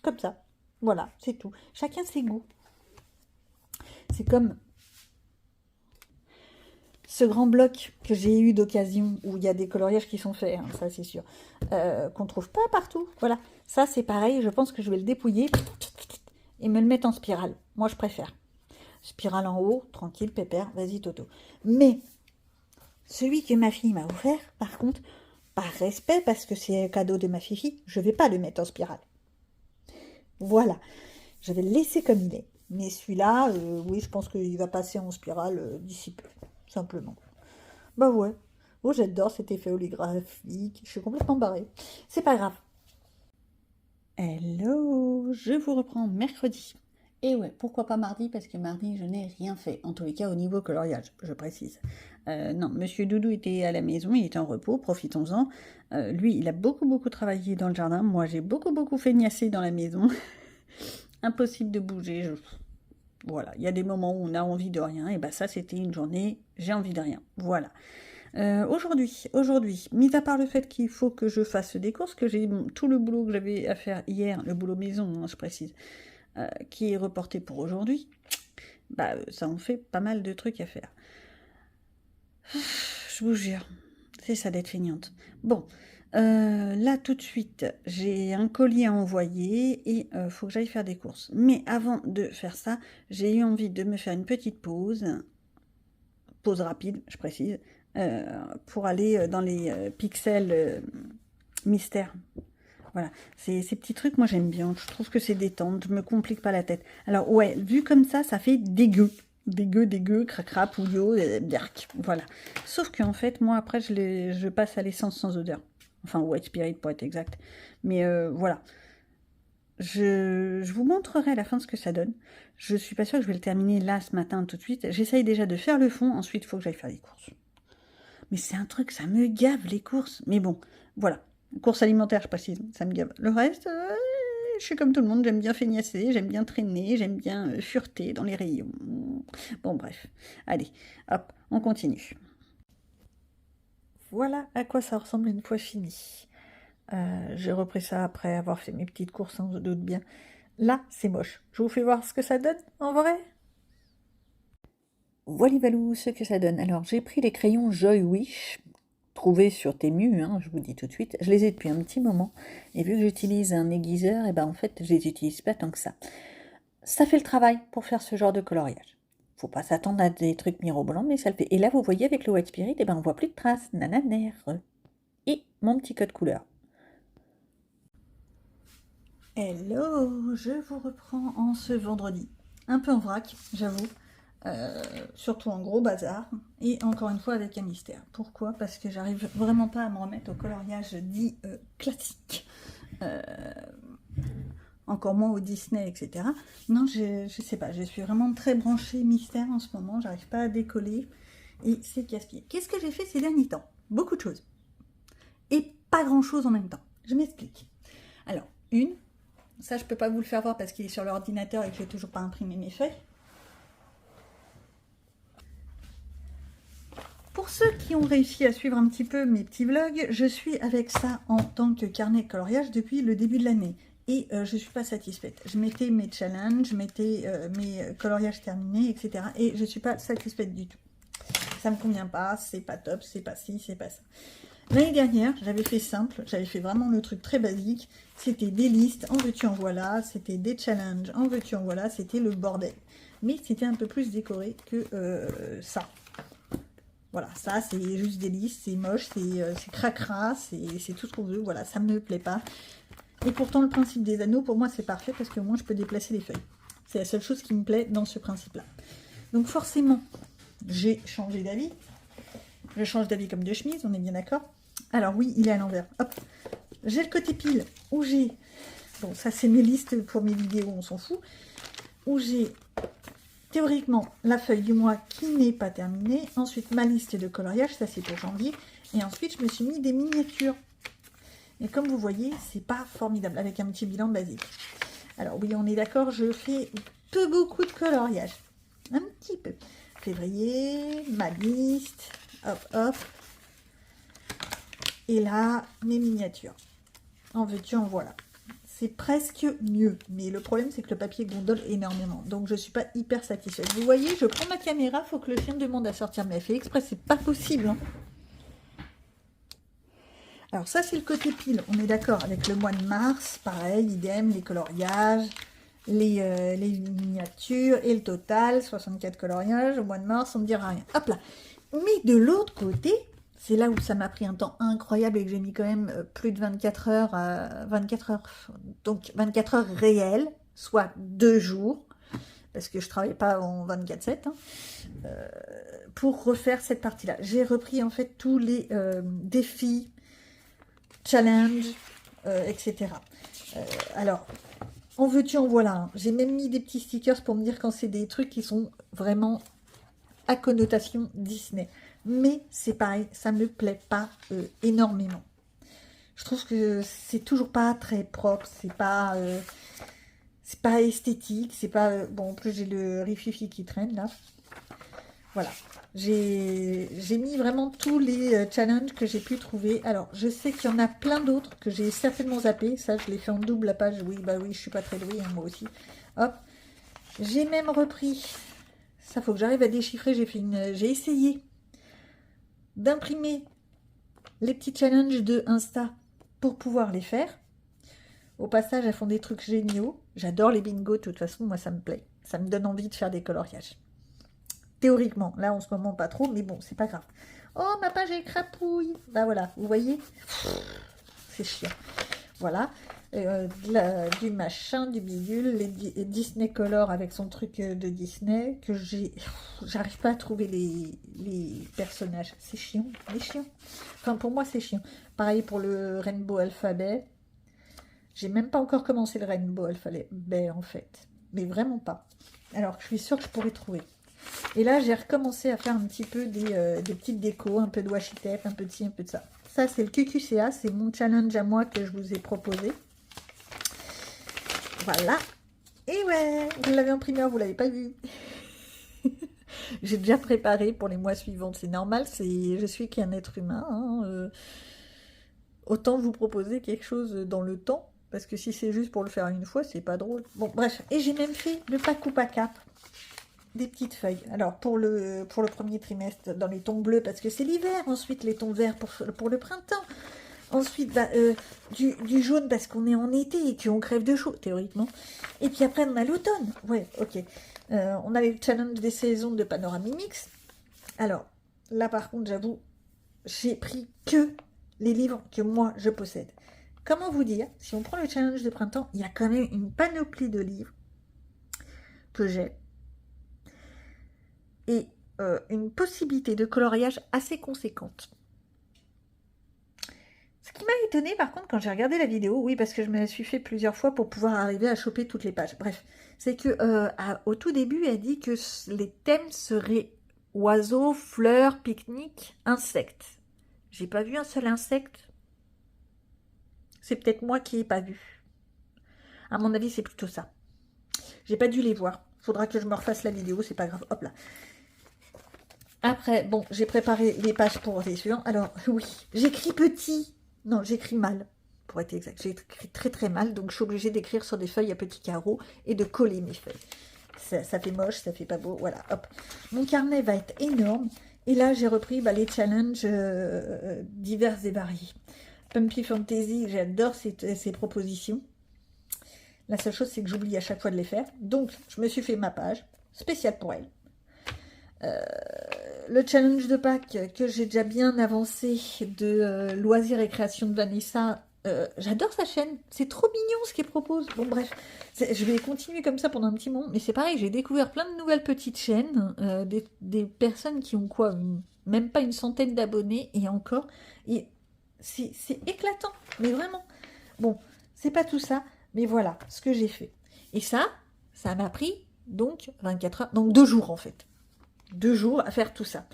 Comme ça. Voilà, c'est tout. Chacun ses goûts. C'est ce grand bloc que j'ai eu d'occasion, où il y a des coloriages qui sont faits, hein, ça c'est sûr, qu'on trouve pas partout. Voilà, ça c'est pareil, je pense que je vais le dépouiller et me le mettre en spirale. Moi je préfère. Spirale en haut, tranquille, pépère, vas-y Toto. Mais celui que ma fille m'a offert, par contre, par respect, parce que c'est un cadeau de ma fifi, je vais pas le mettre en spirale. Voilà, je vais le laisser comme il est. Mais celui-là, oui, je pense qu'il va passer en spirale d'ici peu, simplement. Bah ouais. Oh, j'adore cet effet holographique. Je suis complètement barrée. C'est pas grave. Hello, je vous reprends mercredi. Et ouais, pourquoi pas mardi? Parce que mardi, je n'ai rien fait. En tous les cas, au niveau coloriage, je précise. Non, Monsieur Doudou était à la maison, il était en repos, profitons-en. Lui, il a beaucoup travaillé dans le jardin. Moi, j'ai beaucoup feignacé dans la maison. Impossible de bouger. Voilà, il y a des moments où on a envie de rien. Et ben ça, c'était une journée, j'ai envie de rien. Voilà. Aujourd'hui, mis à part le fait qu'il faut que je fasse des courses, que j'ai tout le boulot que j'avais à faire hier, le boulot maison, hein, je précise, qui est reporté pour aujourd'hui, bah ça en fait pas mal de trucs à faire. Je vous jure, c'est ça d'être feignante. Bon, là tout de suite, j'ai un colis à envoyer et faut que j'aille faire des courses. Mais avant de faire ça, j'ai eu envie de me faire une petite pause rapide, je précise, pour aller dans les pixels mystères. Voilà, ces petits trucs, moi j'aime bien, je trouve que c'est détente, je me complique pas la tête. Alors ouais, vu comme ça fait dégueu. Dégueu, cracra, pouillot, berk, voilà. Sauf qu'en fait, moi après, je passe à l'essence sans odeur. Enfin, White Spirit pour être exact. Mais voilà. Je vous montrerai à la fin ce que ça donne. Je suis pas sûre que je vais le terminer là, ce matin, tout de suite. J'essaye déjà de faire le fond, ensuite il faut que j'aille faire les courses. Mais c'est un truc, ça me gave les courses. Mais bon, voilà. Courses alimentaires, je précise, ça me gave. Le reste, je suis comme tout le monde, j'aime bien feignasser, j'aime bien traîner, j'aime bien fureter dans les rayons. Bon, bref. Allez, hop, on continue. Voilà à quoi ça ressemble une fois fini. J'ai repris ça après avoir fait mes petites courses, on se doute bien. Là, c'est moche. Je vous fais voir ce que ça donne, en vrai. Voilà ce que ça donne. Alors, j'ai pris les crayons Joy Wish, trouvés sur Temu, hein, je vous dis tout de suite. Je les ai depuis un petit moment. Et vu que j'utilise un aiguiseur, et ben en fait, je les utilise pas tant que ça. Ça fait le travail pour faire ce genre de coloriage. Faut pas s'attendre à des trucs mirobolants, mais ça le fait. Et là, vous voyez, avec le White Spirit, et ben on voit plus de traces. Nananère. Et mon petit code couleur. Hello, je vous reprends en ce vendredi. Un peu en vrac, j'avoue. Surtout en gros bazar. Et encore une fois avec un mystère. Pourquoi? Parce que j'arrive vraiment pas à me remettre au coloriage dit classique. Encore moins au Disney, etc. Non, je sais pas. Je suis vraiment très branchée mystère en ce moment. J'arrive pas à décoller. Et c'est casse-pied. Qu'est-ce que j'ai fait ces derniers temps? Beaucoup de choses. Et pas grand-chose en même temps. Je m'explique. Alors, ça je peux pas vous le faire voir parce qu'il est sur l'ordinateur et que j'ai toujours pas imprimé mes feuilles. Pour ceux qui ont réussi à suivre un petit peu mes petits vlogs, je suis avec ça en tant que carnet de coloriage depuis le début de l'année. Et je suis pas satisfaite. Je mettais mes challenges, je mettais mes coloriages terminés, etc. Et je suis pas satisfaite du tout. Ça me convient pas, c'est pas top, c'est pas ci, c'est pas ça. L'année dernière, j'avais fait simple, j'avais fait vraiment le truc très basique. C'était des listes, en veux-tu, en voilà. C'était des challenges, en veux-tu, en voilà. C'était le bordel. Mais c'était un peu plus décoré que ça. Voilà, ça c'est juste des listes, c'est moche, c'est cracra, c'est tout ce qu'on veut. Voilà, ça me plaît pas. Et pourtant, le principe des anneaux, pour moi, c'est parfait parce que moi, je peux déplacer les feuilles. C'est la seule chose qui me plaît dans ce principe-là. Donc forcément, j'ai changé d'avis. Je change d'avis comme de chemise, on est bien d'accord? Alors oui, il est à l'envers. Hop, j'ai le côté pile où j'ai... Bon, ça c'est mes listes pour mes vidéos, on s'en fout. Où j'ai théoriquement la feuille du mois qui n'est pas terminée. Ensuite, ma liste de coloriage, ça c'est pour janvier. Et ensuite, je me suis mis des miniatures. Et comme vous voyez, c'est pas formidable, avec un petit bilan basique. Alors oui, on est d'accord, je fais beaucoup de coloriage. Un petit peu. Février, ma liste, hop. Et là, mes miniatures. En veux-tu, en voilà. c'est presque mieux. Mais le problème, c'est que le papier gondole énormément. Donc, je ne suis pas hyper satisfaite. Vous voyez, je prends ma caméra, il faut que le chien demande à sortir. Mais elle fait exprès, c'est pas possible. Hein. Alors, ça, c'est le côté pile. On est d'accord avec le mois de mars. Pareil, idem, les coloriages, les miniatures et le total. 64 coloriages. Au mois de mars, on ne dira rien. Hop là. Mais de l'autre côté... C'est là où ça m'a pris un temps incroyable et que j'ai mis quand même plus de 24 heures, 24 heures, donc 24 heures réelles, soit 2 jours, parce que je ne travaillais pas en 24/7, hein, pour refaire cette partie-là. J'ai repris en fait tous les défis, challenges, etc. Alors, en veux-tu, en voilà. Hein. J'ai même mis des petits stickers pour me dire quand c'est des trucs qui sont vraiment à connotation Disney. Mais c'est pareil, ça me plaît pas énormément. Je trouve que c'est toujours pas très propre, c'est pas esthétique, c'est pas... bon, en plus j'ai le rififi qui traîne là. Voilà, j'ai mis vraiment tous les challenges que j'ai pu trouver. Alors, je sais qu'il y en a plein d'autres que j'ai certainement zappé. Ça, je l'ai fait en double la page. Oui, bah oui, je suis pas très douée, hein, moi aussi. Hop, j'ai même repris... Ça, faut que j'arrive à déchiffrer. J'ai essayé d'imprimer les petits challenges de Insta pour pouvoir les faire. Au passage, elles font des trucs géniaux. J'adore les bingos, de toute façon, moi ça me plaît. Ça me donne envie de faire des coloriages. Théoriquement, là en ce moment pas trop, mais bon, c'est pas grave. Oh, ma page est crapouille. Bah voilà, vous voyez, c'est chiant. Voilà, du machin, du bidule, les Disney Color avec son truc de Disney, que j'arrive pas à trouver les personnages. C'est chiant, c'est chiant. Enfin, pour moi, c'est chiant. Pareil pour le Rainbow Alphabet. J'ai même pas encore commencé le Rainbow Alphabet, en fait. Mais vraiment pas. Alors, je suis sûre que je pourrais trouver. Et là, j'ai recommencé à faire un petit peu des petites décos, un peu de washi tape, un peu de ci, un peu de ça. Ça, c'est le QQCA, c'est mon challenge à moi que je vous ai proposé. Voilà. Et ouais, vous l'avez en primeur, vous l'avez pas vu. J'ai déjà préparé pour les mois suivants, c'est normal, je suis qu'un être humain. Hein, autant vous proposer quelque chose dans le temps, parce que si c'est juste pour le faire une fois, c'est pas drôle. Bon, bref, et j'ai même fait le pack ou pas cap. Des petites feuilles. Alors, pour le premier trimestre, dans les tons bleus, parce que c'est l'hiver. Ensuite, les tons verts pour le printemps. Ensuite, bah, du jaune, parce qu'on est en été et qu'on crève de chaud, théoriquement. Et puis après, on a l'automne. Ouais, ok. On a les challenges des saisons de Panoramimix. Alors, là, par contre, j'avoue, j'ai pris que les livres que moi, je possède. Comment vous dire, si on prend le challenge de printemps, il y a quand même une panoplie de livres que j'ai. Et une possibilité de coloriage assez conséquente. Ce qui m'a étonné par contre quand j'ai regardé la vidéo, oui parce que je me la suis fait plusieurs fois pour pouvoir arriver à choper toutes les pages, bref, c'est que au tout début elle dit que les thèmes seraient oiseaux, fleurs, pique-nique, insectes. J'ai pas vu un seul insecte. C'est peut-être moi qui n'ai pas vu. À mon avis c'est plutôt ça. J'ai pas dû les voir. Faudra que je me refasse la vidéo, c'est pas grave. Hop là. Après, bon, j'ai préparé les pages pour les suivants. Alors, oui, j'écris petit. Non, j'écris mal, pour être exact. J'écris très très mal, donc je suis obligée d'écrire sur des feuilles à petits carreaux et de coller mes feuilles. Ça fait moche, ça fait pas beau, voilà, hop. Mon carnet va être énorme. Et là, j'ai repris les challenges divers et variés. Pumpy Fantasy, j'adore ces propositions. La seule chose, c'est que j'oublie à chaque fois de les faire. Donc, je me suis fait ma page spéciale pour elle. Le challenge de Pâques que j'ai déjà bien avancé de loisirs et création de Vanessa, j'adore sa chaîne, c'est trop mignon ce qu'elle propose. Bon bref, je vais continuer comme ça pendant un petit moment, mais c'est pareil, j'ai découvert plein de nouvelles petites chaînes, des personnes qui ont quoi, même pas une centaine d'abonnés et encore, et c'est éclatant, mais vraiment. Bon, c'est pas tout ça, mais voilà ce que j'ai fait. Et ça m'a pris donc 24 heures, donc 2 jours en fait. 2 jours à faire tout ça.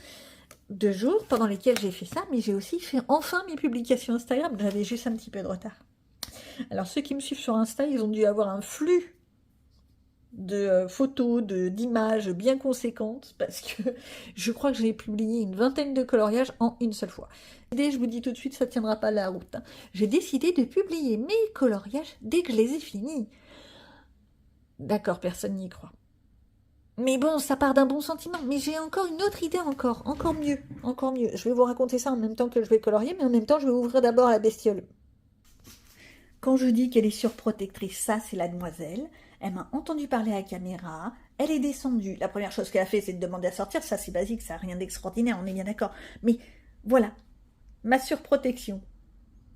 2 jours pendant lesquels j'ai fait ça, mais j'ai aussi fait enfin mes publications Instagram. J'avais juste un petit peu de retard. Alors ceux qui me suivent sur Insta, ils ont dû avoir un flux de photos, d'images bien conséquentes, parce que je crois que j'ai publié une vingtaine de coloriages en une seule fois. Je vous dis tout de suite, ça ne tiendra pas la route. Hein. J'ai décidé de publier mes coloriages dès que je les ai finis. D'accord, personne n'y croit. Mais bon, ça part d'un bon sentiment. Mais j'ai encore une autre idée encore mieux, encore mieux. Je vais vous raconter ça en même temps que je vais colorier, mais en même temps, je vais ouvrir d'abord la bestiole. Quand je dis qu'elle est surprotectrice, ça, c'est la demoiselle. Elle m'a entendu parler à la caméra. Elle est descendue. La première chose qu'elle a fait, c'est de demander à sortir. Ça, c'est basique, ça n'a rien d'extraordinaire, on est bien d'accord. Mais voilà, ma surprotection.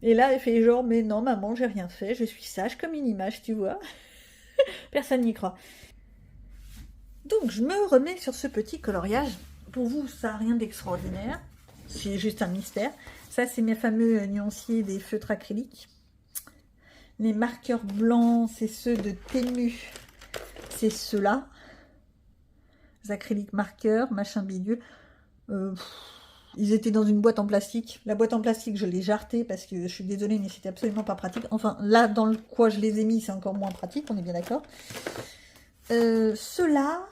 Et là, elle fait genre, mais non, maman, j'ai rien fait. Je suis sage comme une image, tu vois. Personne n'y croit. Donc, je me remets sur ce petit coloriage. Pour vous, ça n'a rien d'extraordinaire. C'est juste un mystère. Ça, c'est mes fameux nuanciers des feutres acryliques. Les marqueurs blancs, c'est ceux de Temu. C'est ceux-là. Les acryliques marqueurs, machin bidule. Ils étaient dans une boîte en plastique. La boîte en plastique, je l'ai jartée parce que je suis désolée, mais c'était absolument pas pratique. Enfin, là, dans le quoi je les ai mis, c'est encore moins pratique, on est bien d'accord. Ceux-là,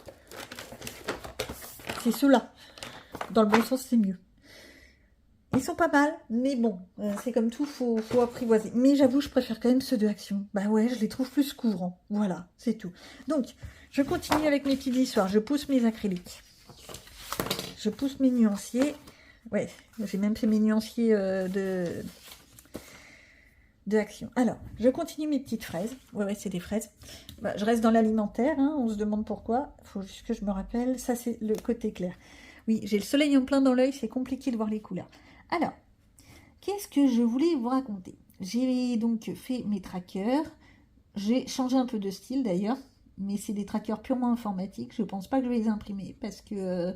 c'est ceux-là. Dans le bon sens, c'est mieux. Ils sont pas mal, mais bon, c'est comme tout, faut apprivoiser. Mais j'avoue, je préfère quand même ceux de Action. Bah ouais, je les trouve plus courants. Voilà, c'est tout. Donc, je continue avec mes petites histoires. Je pousse mes acryliques. Je pousse mes nuanciers. Ouais, j'ai même fait mes nuanciers de Action. Alors, je continue mes petites fraises. Ouais, c'est des fraises. Bah, je reste dans l'alimentaire, hein, on se demande pourquoi. Il faut juste que je me rappelle. Ça, c'est le côté clair. Oui, j'ai le soleil en plein dans l'œil, c'est compliqué de voir les couleurs. Alors, qu'est-ce que je voulais vous raconter? J'ai donc fait mes trackers. J'ai changé un peu de style d'ailleurs, mais c'est des trackers purement informatiques. Je ne pense pas que je vais les imprimer parce que,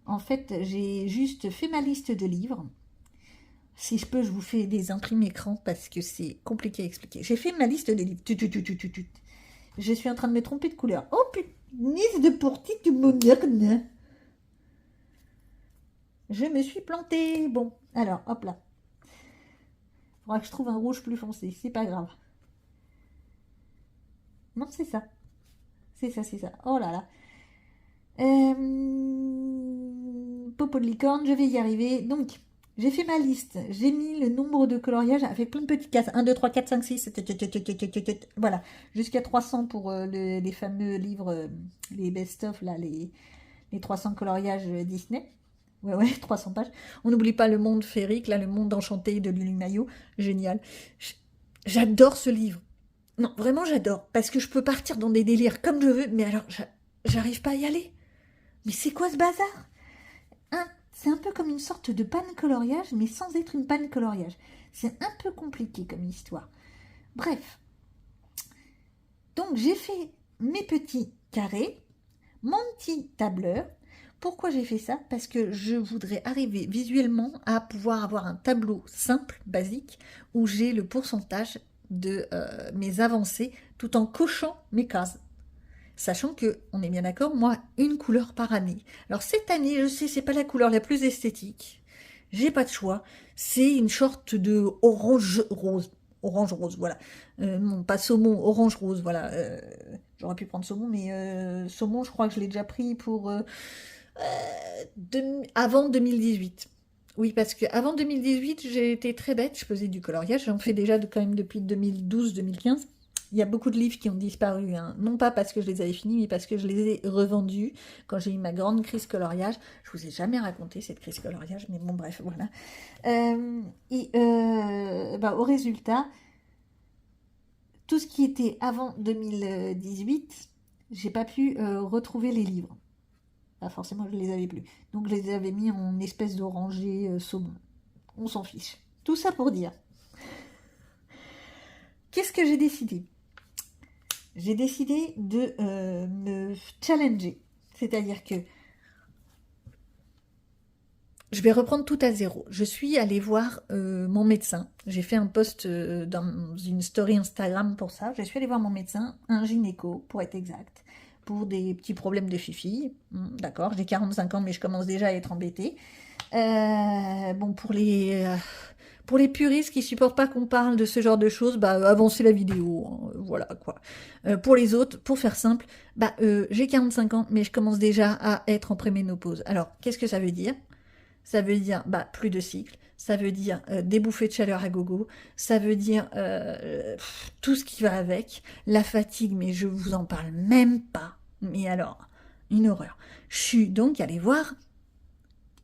en fait, j'ai juste fait ma liste de livres. Si je peux, je vous fais des imprimes écran parce que c'est compliqué à expliquer. J'ai fait ma liste de livres. Je suis en train de me tromper de couleur. Oh putain, de portée du moderne. Je me suis plantée. Bon, alors, hop là. Il faudra que je trouve un rouge plus foncé. C'est pas grave. Non, c'est ça. C'est ça, c'est ça. Oh là là. Popo de licorne, je vais y arriver. Donc, j'ai fait ma liste. J'ai mis le nombre de coloriages avec plein de petites cases. 1, 2, 3, 4, 5, 6. Voilà. Jusqu'à 300 pour les fameux livres, les best-of, là, les 300 coloriages Disney. Ouais, 300 pages. On n'oublie pas le monde féerique, là, le monde enchanté de Lily Maillot. Génial. J'adore ce livre. Non, vraiment, j'adore. Parce que je peux partir dans des délires comme je veux, mais alors, j'arrive pas à y aller. Mais c'est quoi ce bazar? C'est un peu comme une sorte de panne coloriage, mais sans être une panne coloriage. C'est un peu compliqué comme histoire. Bref. Donc, j'ai fait mes petits carrés, mon petit tableur. Pourquoi j'ai fait ça? Parce que je voudrais arriver visuellement à pouvoir avoir un tableau simple, basique, où j'ai le pourcentage de mes avancées tout en cochant mes cases. Sachant que, on est bien d'accord, moi, une couleur par année. Alors cette année, je sais, c'est pas la couleur la plus esthétique. J'ai pas de choix. C'est une sorte de orange-rose. Orange-rose, voilà. Non, pas saumon, orange-rose, voilà. J'aurais pu prendre saumon, mais saumon, je crois que je l'ai déjà pris pour avant 2018. Oui, parce qu'avant 2018, j'ai été très bête, je faisais du coloriage, j'en fais déjà quand même depuis 2012-2015. Il y a beaucoup de livres qui ont disparu, hein. Non pas parce que je les avais finis, mais parce que je les ai revendus quand j'ai eu ma grande crise coloriage. Je vous ai jamais raconté cette crise coloriage, mais bon, bref, voilà. Au résultat, tout ce qui était avant 2018, j'ai pas pu retrouver les livres. Pas forcément, je les avais plus. Donc, je les avais mis en espèce d'oranger saumon. On s'en fiche. Tout ça pour dire. Qu'est-ce que j'ai décidé? J'ai décidé de me challenger. C'est-à-dire que je vais reprendre tout à zéro. Je suis allée voir mon médecin. J'ai fait un post dans une story Instagram pour ça. Je suis allée voir mon médecin, un gynéco pour être exact, pour des petits problèmes de fifi. D'accord, j'ai 45 ans, mais je commence déjà à être embêtée. Bon, pour Pour les puristes qui supportent pas qu'on parle de ce genre de choses, bah avancez la vidéo, hein, voilà quoi. Pour les autres, pour faire simple, bah j'ai 45 ans, mais je commence déjà à être en préménopause. Alors, qu'est-ce que ça veut dire? Ça veut dire bah, plus de cycle, ça veut dire des bouffées de chaleur à gogo, ça veut dire tout ce qui va avec, la fatigue, mais je vous en parle même pas. Mais alors, une horreur. Je suis donc allée voir,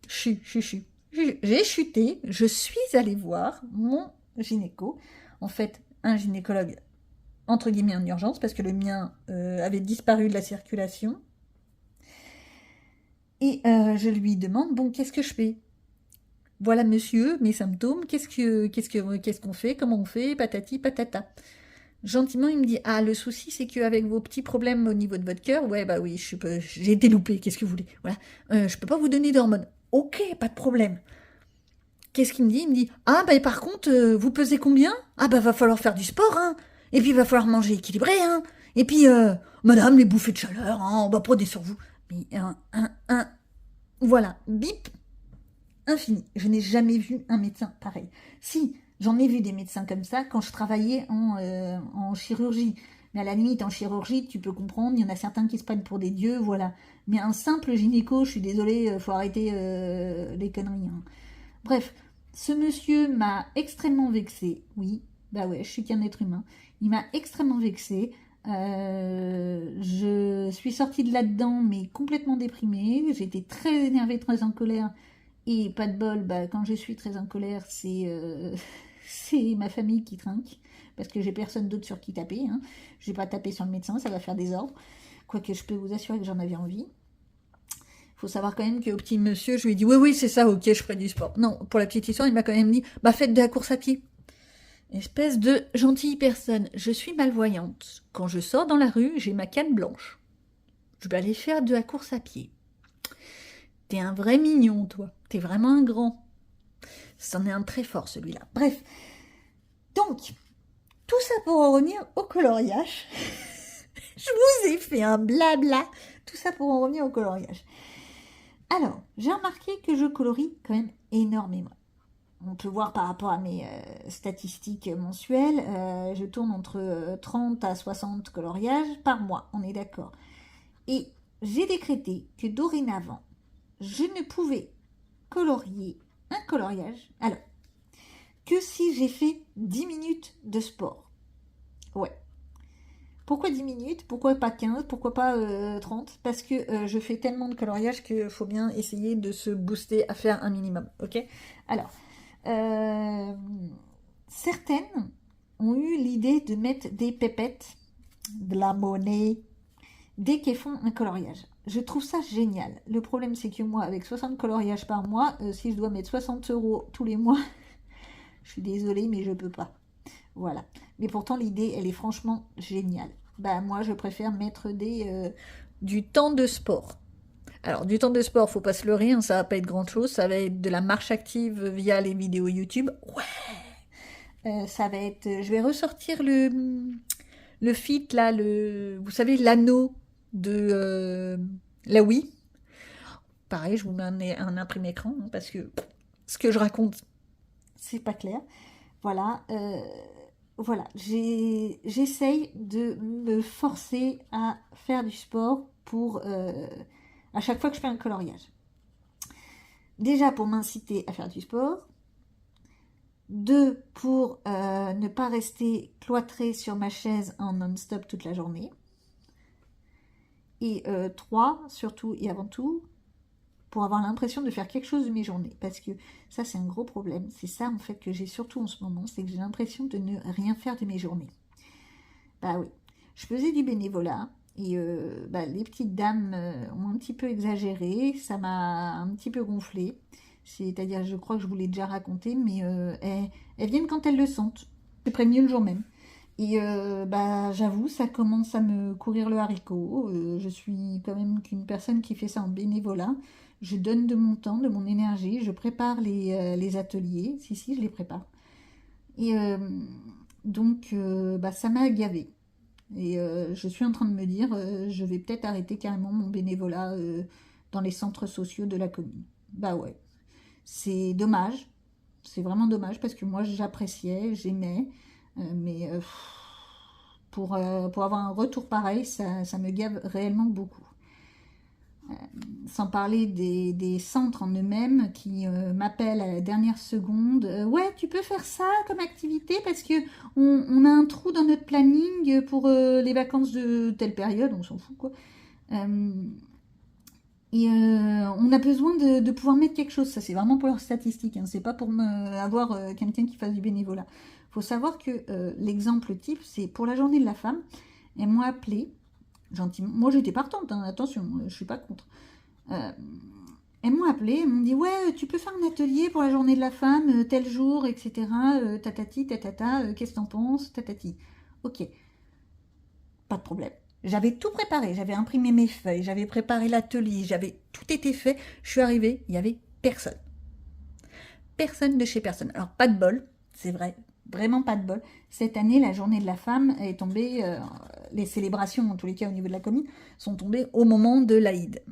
j'ai chuté, je suis allée voir mon gynéco, en fait un gynécologue entre guillemets en urgence, parce que le mien avait disparu de la circulation. Et je lui demande, bon, qu'est-ce que je fais? Voilà, monsieur, mes symptômes, qu'est-ce qu'on fait, comment on fait, patati, patata. Gentiment, il me dit, ah, le souci, c'est qu'avec vos petits problèmes au niveau de votre cœur, ouais, bah oui, j'ai été loupée, qu'est-ce que vous voulez? Voilà, je peux pas vous donner d'hormones. Ok, pas de problème. Qu'est-ce qu'il me dit? Il me dit, ah, bah par contre, vous pesez combien? Ah, bah va falloir faire du sport, hein. Et puis, il va falloir manger équilibré, hein. Et puis, madame, les bouffées de chaleur, hein, on va prenez sur vous. Mais voilà, bip, infini. Je n'ai jamais vu un médecin pareil. Si, j'en ai vu des médecins comme ça quand je travaillais en chirurgie. Mais à la limite, en chirurgie, tu peux comprendre, il y en a certains qui se prennent pour des dieux, voilà. Mais un simple gynéco, je suis désolée, faut arrêter les conneries. Hein. Bref, ce monsieur m'a extrêmement vexée. Oui, bah ouais, je suis qu'un être humain. Il m'a extrêmement vexée. Je suis sortie de là-dedans, mais complètement déprimée. J'étais très énervée, très en colère. Et pas de bol, bah, quand je suis très en colère, c'est ma famille qui trinque. Parce que j'ai personne d'autre sur qui taper. Hein. Je vais pas taper sur le médecin, ça va faire des ordres. Quoique je peux vous assurer que j'en avais envie. Faut savoir quand même qu'au petit monsieur, je lui ai dit, oui, oui, c'est ça, ok, je ferai du sport. Non, pour la petite histoire, il m'a quand même dit, bah faites de la course à pied. Espèce de gentille personne, je suis malvoyante. Quand je sors dans la rue, j'ai ma canne blanche. Je vais aller faire de la course à pied. T'es un vrai mignon, toi. T'es vraiment un grand. C'en est un très fort, celui-là. Bref. Donc, tout ça pour en revenir au coloriage. Je vous ai fait un blabla. Tout ça pour en revenir au coloriage. Alors, j'ai remarqué que je colorie quand même énormément. On peut voir par rapport à mes statistiques mensuelles, je tourne entre 30 à 60 coloriages par mois, on est d'accord. Et j'ai décrété que dorénavant, je ne pouvais colorier un coloriage, alors, que si j'ai fait 10 minutes de sport. Ouais. Pourquoi 10 minutes? Pourquoi pas 15? Pourquoi pas 30? Parce que je fais tellement de coloriage qu'il faut bien essayer de se booster à faire un minimum, ok? Alors, certaines ont eu l'idée de mettre des pépettes, de la monnaie, dès qu'elles font un coloriage. Je trouve ça génial. Le problème, c'est que moi, avec 60 coloriages par mois, si je dois mettre 60 € tous les mois, je suis désolée, mais je peux pas. Voilà. Mais pourtant, l'idée, elle est franchement géniale. Bah, moi, je préfère mettre du temps de sport. Alors, du temps de sport, faut pas se leurrer, hein, ça va pas être grand-chose. Ça va être de la marche active via les vidéos YouTube. Ouais. Ça va être... je vais ressortir le fit, là, vous savez, l'anneau de la Wii. Pareil, je vous mets un imprimé écran, hein, parce que ce que je raconte, c'est pas clair. Voilà. Voilà. J'essaye de me forcer à faire du sport pour... à chaque fois que je fais un coloriage. Déjà pour m'inciter à faire du sport. 2, pour ne pas rester cloîtrée sur ma chaise en non-stop toute la journée. Et 3, surtout et avant tout, pour avoir l'impression de faire quelque chose de mes journées. Parce que ça, c'est un gros problème. C'est ça, en fait, que j'ai surtout en ce moment. C'est que j'ai l'impression de ne rien faire de mes journées. Bah oui. Je faisais du bénévolat. Et les petites dames ont un petit peu exagéré. Ça m'a un petit peu gonflé. C'est-à-dire, je crois que je vous l'ai déjà raconté, mais elles viennent quand elles le sentent. C'est prévenu le jour même. Et j'avoue, ça commence à me courir le haricot. Je suis quand même qu'une personne qui fait ça en bénévolat. Je donne de mon temps, de mon énergie. Je prépare les ateliers. Si, je les prépare. Et donc, ça m'a gavée. Et je suis en train de me dire, je vais peut-être arrêter carrément mon bénévolat dans les centres sociaux de la commune. Bah ouais. C'est dommage, C'est vraiment dommage parce que moi j'appréciais, j'aimais, mais pour avoir un retour pareil, ça me gave réellement beaucoup. Sans parler des centres en eux-mêmes qui m'appellent à la dernière seconde. Ouais, tu peux faire ça comme activité parce que on a un trou dans notre planning pour les vacances de telle période, on s'en fout quoi. Euh, et on a besoin de pouvoir mettre quelque chose. Ça, c'est vraiment pour leurs statistiques. Hein. C'est pas pour avoir quelqu'un qui fasse du bénévolat. Il faut savoir que l'exemple type, c'est pour la journée de la femme. Elles m'ont appelé gentiment. Moi, j'étais partante. Hein, attention, je suis pas contre. Euh, Elles m'ont appelé. Elles m'ont dit ouais, tu peux faire un atelier pour la journée de la femme, tel jour, etc. Tatati, tatata. Qu'est-ce que t'en penses, tatati. Ok, pas de problème. J'avais tout préparé, j'avais imprimé mes feuilles, j'avais préparé l'atelier, j'avais tout été fait. Je suis arrivée, il n'y avait personne. Personne de chez personne. Alors pas de bol, c'est vrai, vraiment pas de bol. Cette année, la journée de la femme est tombée, les célébrations, en tous les cas au niveau de la commune, sont tombées au moment de l'Aïd.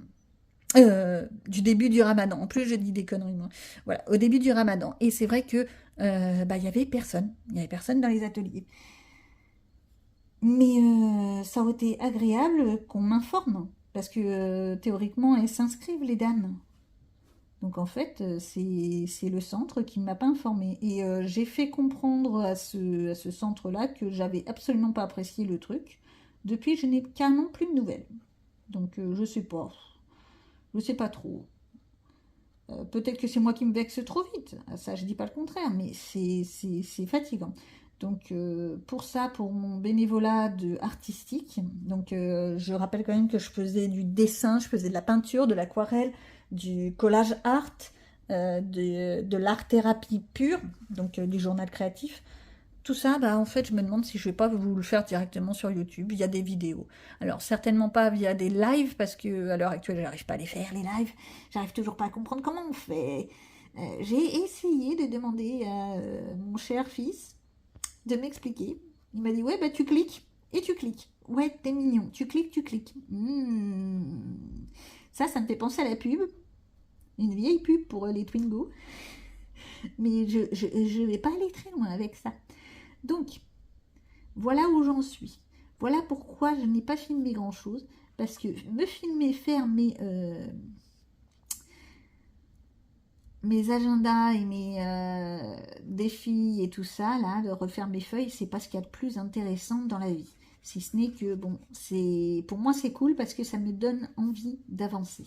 Du début du ramadan. En plus, je dis des conneries, moi. Voilà, au début du ramadan. Et c'est vrai que il y avait personne. Il y avait personne dans les ateliers. Mais ça aurait été agréable qu'on m'informe, parce que théoriquement, elles s'inscrivent, les dames. Donc en fait, c'est le centre qui ne m'a pas informée. Et j'ai fait comprendre à ce centre-là que j'avais absolument pas apprécié le truc. Depuis, je n'ai carrément plus de nouvelles. Donc je sais pas. Je sais pas trop. Peut-être que c'est moi qui me vexe trop vite. Ça, je dis pas le contraire, mais c'est fatigant. Donc pour ça, pour mon bénévolat artistique, donc je rappelle quand même que je faisais du dessin, je faisais de la peinture, de l'aquarelle, du collage art, de l'art-thérapie pure, donc du journal créatif. Tout ça, bah, en fait, je me demande si je vais pas vous le faire directement sur YouTube, via des vidéos. Alors, certainement pas via des lives, parce que à l'heure actuelle, j'arrive pas à les faire, les lives. J'arrive toujours pas à comprendre comment on fait. J'ai essayé de demander à mon cher fils de m'expliquer. Il m'a dit, ouais, bah tu cliques, et tu cliques. Ouais, t'es mignon, tu cliques, tu cliques. Ça me fait penser à la pub, une vieille pub pour les Twingo. Mais je vais pas aller très loin avec ça. Donc, voilà où j'en suis. Voilà pourquoi je n'ai pas filmé grand-chose. Parce que me filmer, faire mes agendas et mes défis et tout ça, là, de refaire mes feuilles, c'est pas ce qu'il y a de plus intéressant dans la vie. Si ce n'est que, bon, pour moi c'est cool parce que ça me donne envie d'avancer.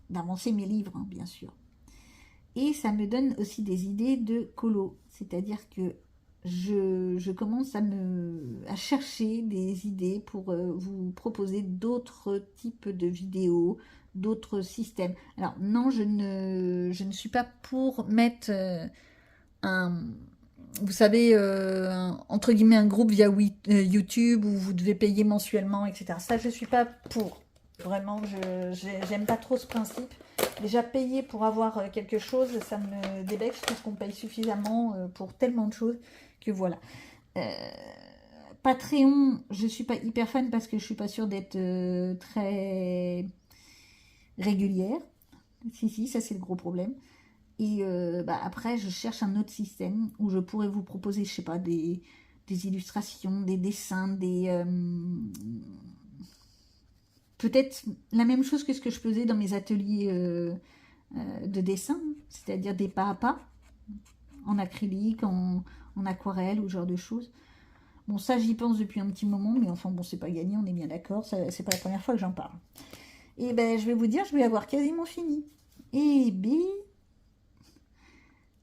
D'avancer mes livres, hein, bien sûr. Et ça me donne aussi des idées de colo. C'est-à-dire que je commence à chercher des idées pour vous proposer d'autres types de vidéos, d'autres systèmes. Alors non, je ne suis pas pour mettre un, vous savez, entre guillemets, un groupe via YouTube où vous devez payer mensuellement, etc. Ça, je ne suis pas pour. Vraiment, j'aime pas trop ce principe. Déjà, payer pour avoir quelque chose, ça me débecte. Je trouve qu'on paye suffisamment pour tellement de choses que voilà. Euh, Patreon, je suis pas hyper fan parce que je suis pas sûre d'être très régulière. Si, ça c'est le gros problème. Et après, je cherche un autre système où je pourrais vous proposer, je sais pas, des illustrations, des dessins, peut-être la même chose que ce que je faisais dans mes ateliers de dessin, c'est-à-dire des pas à pas, en acrylique, en aquarelle ou ce genre de choses. Bon, ça j'y pense depuis un petit moment, mais enfin bon, c'est pas gagné, on est bien d'accord, c'est pas la première fois que j'en parle. Et ben, je vais vous dire, je vais avoir quasiment fini. Et bien...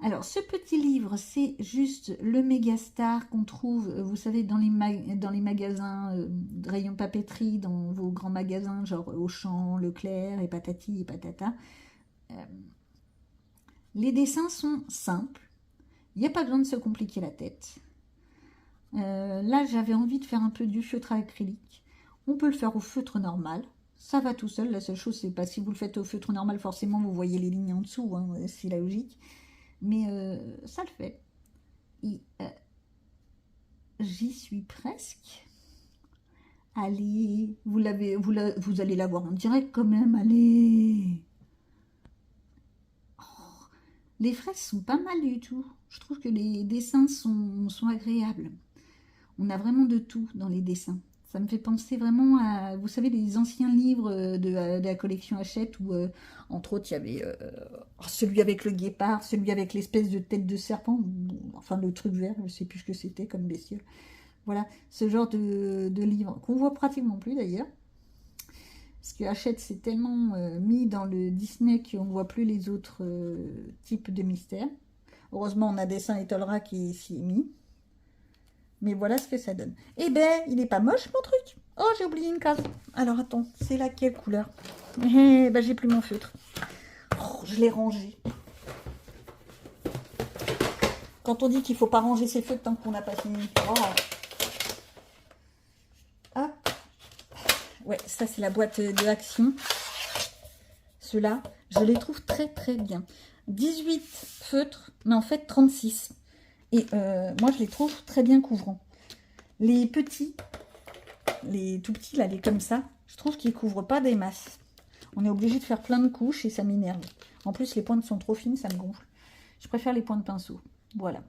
Alors, ce petit livre, c'est juste le Mégastar qu'on trouve, vous savez, dans les magasins de rayon papeterie, dans vos grands magasins, genre Auchan, Leclerc, et patati et patata. Les dessins sont simples. Il n'y a pas besoin de se compliquer la tête. Là, j'avais envie de faire un peu du feutre acrylique. On peut le faire au feutre normal. Ça va tout seul. La seule chose, c'est pas si vous le faites au feutre normal, forcément, vous voyez les lignes en dessous. Hein, c'est la logique. Mais ça le fait. Et j'y suis presque. Allez, vous allez la voir en direct quand même. Allez. Oh, Les fraises sont pas mal du tout. Je trouve que les dessins sont agréables. On a vraiment de tout dans les dessins. Ça me fait penser vraiment à, vous savez, les anciens livres de la collection Hachette où, entre autres, il y avait celui avec le guépard, celui avec l'espèce de tête de serpent, enfin le truc vert, je sais plus ce que c'était comme bestiole. Voilà, ce genre de livre qu'on voit pratiquement plus d'ailleurs. Parce que Hachette s'est tellement mis dans le Disney qu'on ne voit plus les autres types de mystères. Heureusement, on a Dessin et Tolra qui s'y est mis. Mais voilà ce que ça donne. Eh ben, il est pas moche mon truc. Oh, j'ai oublié une case. Alors attends, c'est laquelle couleur? Eh ben, j'ai plus mon feutre. Oh, je l'ai rangé. Quand on dit qu'il faut pas ranger ses feutres tant qu'on n'a pas fini. Oh. Hop. Ouais, ça c'est la boîte de Action. Ceux-là, je les trouve très très bien. 18 feutres, mais en fait 36. Et moi, je les trouve très bien couvrants. Les petits, les tout petits, là, les comme ça, je trouve qu'ils ne couvrent pas des masses. On est obligé de faire plein de couches et ça m'énerve. En plus, les pointes sont trop fines, ça me gonfle. Je préfère les points de pinceau. Voilà.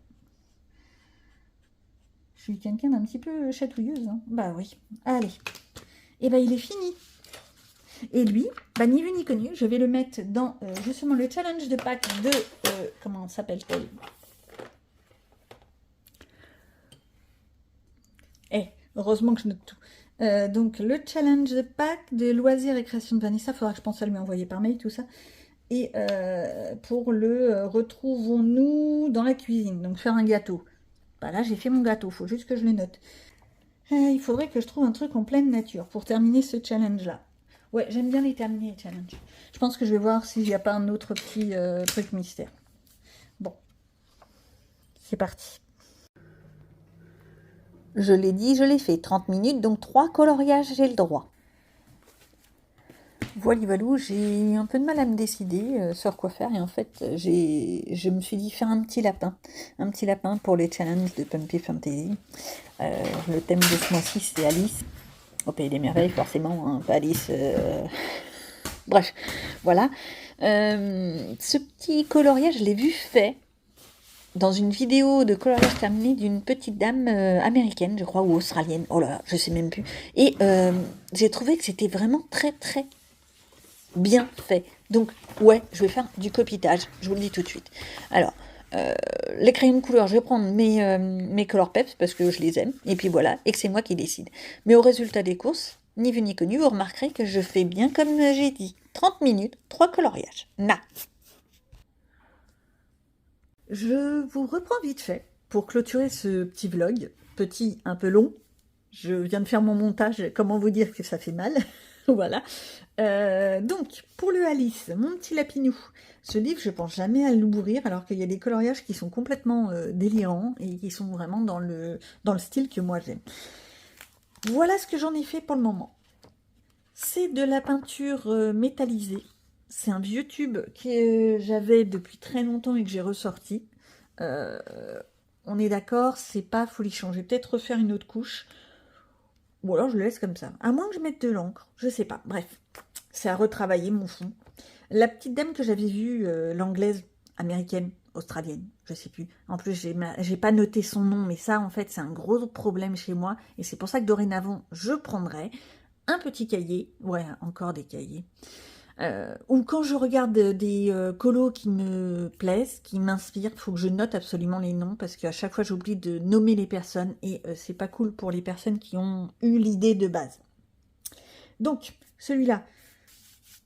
Je suis quelqu'un d'un petit peu chatouilleuse. Hein. Bah oui. Allez. Et bah, il est fini. Et lui, bah, ni vu ni connu, je vais le mettre dans justement le challenge de Pâques de... comment s'appelle-t-elle? Heureusement que je note tout. Donc, le challenge de Pâques de loisirs et création de Vanessa, il faudra que je pense à lui envoyer par mail tout ça. Et pour le retrouvons-nous dans la cuisine, donc faire un gâteau. Bah là, j'ai fait mon gâteau, il faut juste que je le note. Il faudrait que je trouve un truc en pleine nature pour terminer ce challenge-là. Ouais, j'aime bien les terminer, les challenges. Je pense que je vais voir s'il n'y a pas un autre petit truc mystère. Bon, c'est parti. Je l'ai dit, je l'ai fait. 30 minutes, donc 3 coloriages, j'ai le droit. Voilà, valou, j'ai eu un peu de mal à me décider sur quoi faire. Et en fait, je me suis dit faire un petit lapin. Un petit lapin pour les challenges de Pumpy Fantasy. Le thème de ce mois-ci, c'est Alice. Au Pays des Merveilles, forcément. Hein, pas Alice... Bref, voilà. Ce petit coloriage, je l'ai vu fait dans une vidéo de coloriage terminé d'une petite dame américaine, je crois, ou australienne. Oh là là, je sais même plus. Et j'ai trouvé que c'était vraiment très très bien fait. Donc, ouais, je vais faire du copitage, je vous le dis tout de suite. Alors, les crayons de couleur, je vais prendre mes Color Peps parce que je les aime. Et puis voilà, et que c'est moi qui décide. Mais au résultat des courses, ni vu ni connu, vous remarquerez que je fais bien comme j'ai dit. 30 minutes, 3 coloriages. Na. Je vous reprends vite fait pour clôturer ce petit vlog, petit, un peu long. Je viens de faire mon montage, comment vous dire que ça fait mal. Voilà. Donc, pour le Alice, mon petit lapinou, ce livre, je pense jamais à l'ouvrir, alors qu'il y a des coloriages qui sont complètement délirants et qui sont vraiment dans le style que moi j'aime. Voilà ce que j'en ai fait pour le moment. C'est de la peinture métallisée. C'est un vieux tube que j'avais depuis très longtemps et que j'ai ressorti. On est d'accord, c'est pas folichon. Je vais peut-être refaire une autre couche. Ou alors je le laisse comme ça. À moins que je mette de l'encre. Je sais pas. Bref, c'est à retravailler mon fond. La petite dame que j'avais vue, l'anglaise, américaine, australienne, je sais plus. En plus, j'ai pas noté son nom, mais ça, en fait, c'est un gros problème chez moi. Et c'est pour ça que dorénavant, je prendrai un petit cahier. Ouais, encore des cahiers. Ou quand je regarde des colos qui me plaisent, qui m'inspirent, il faut que je note absolument les noms parce qu'à chaque fois j'oublie de nommer les personnes et c'est pas cool pour les personnes qui ont eu l'idée de base. Donc, celui-là,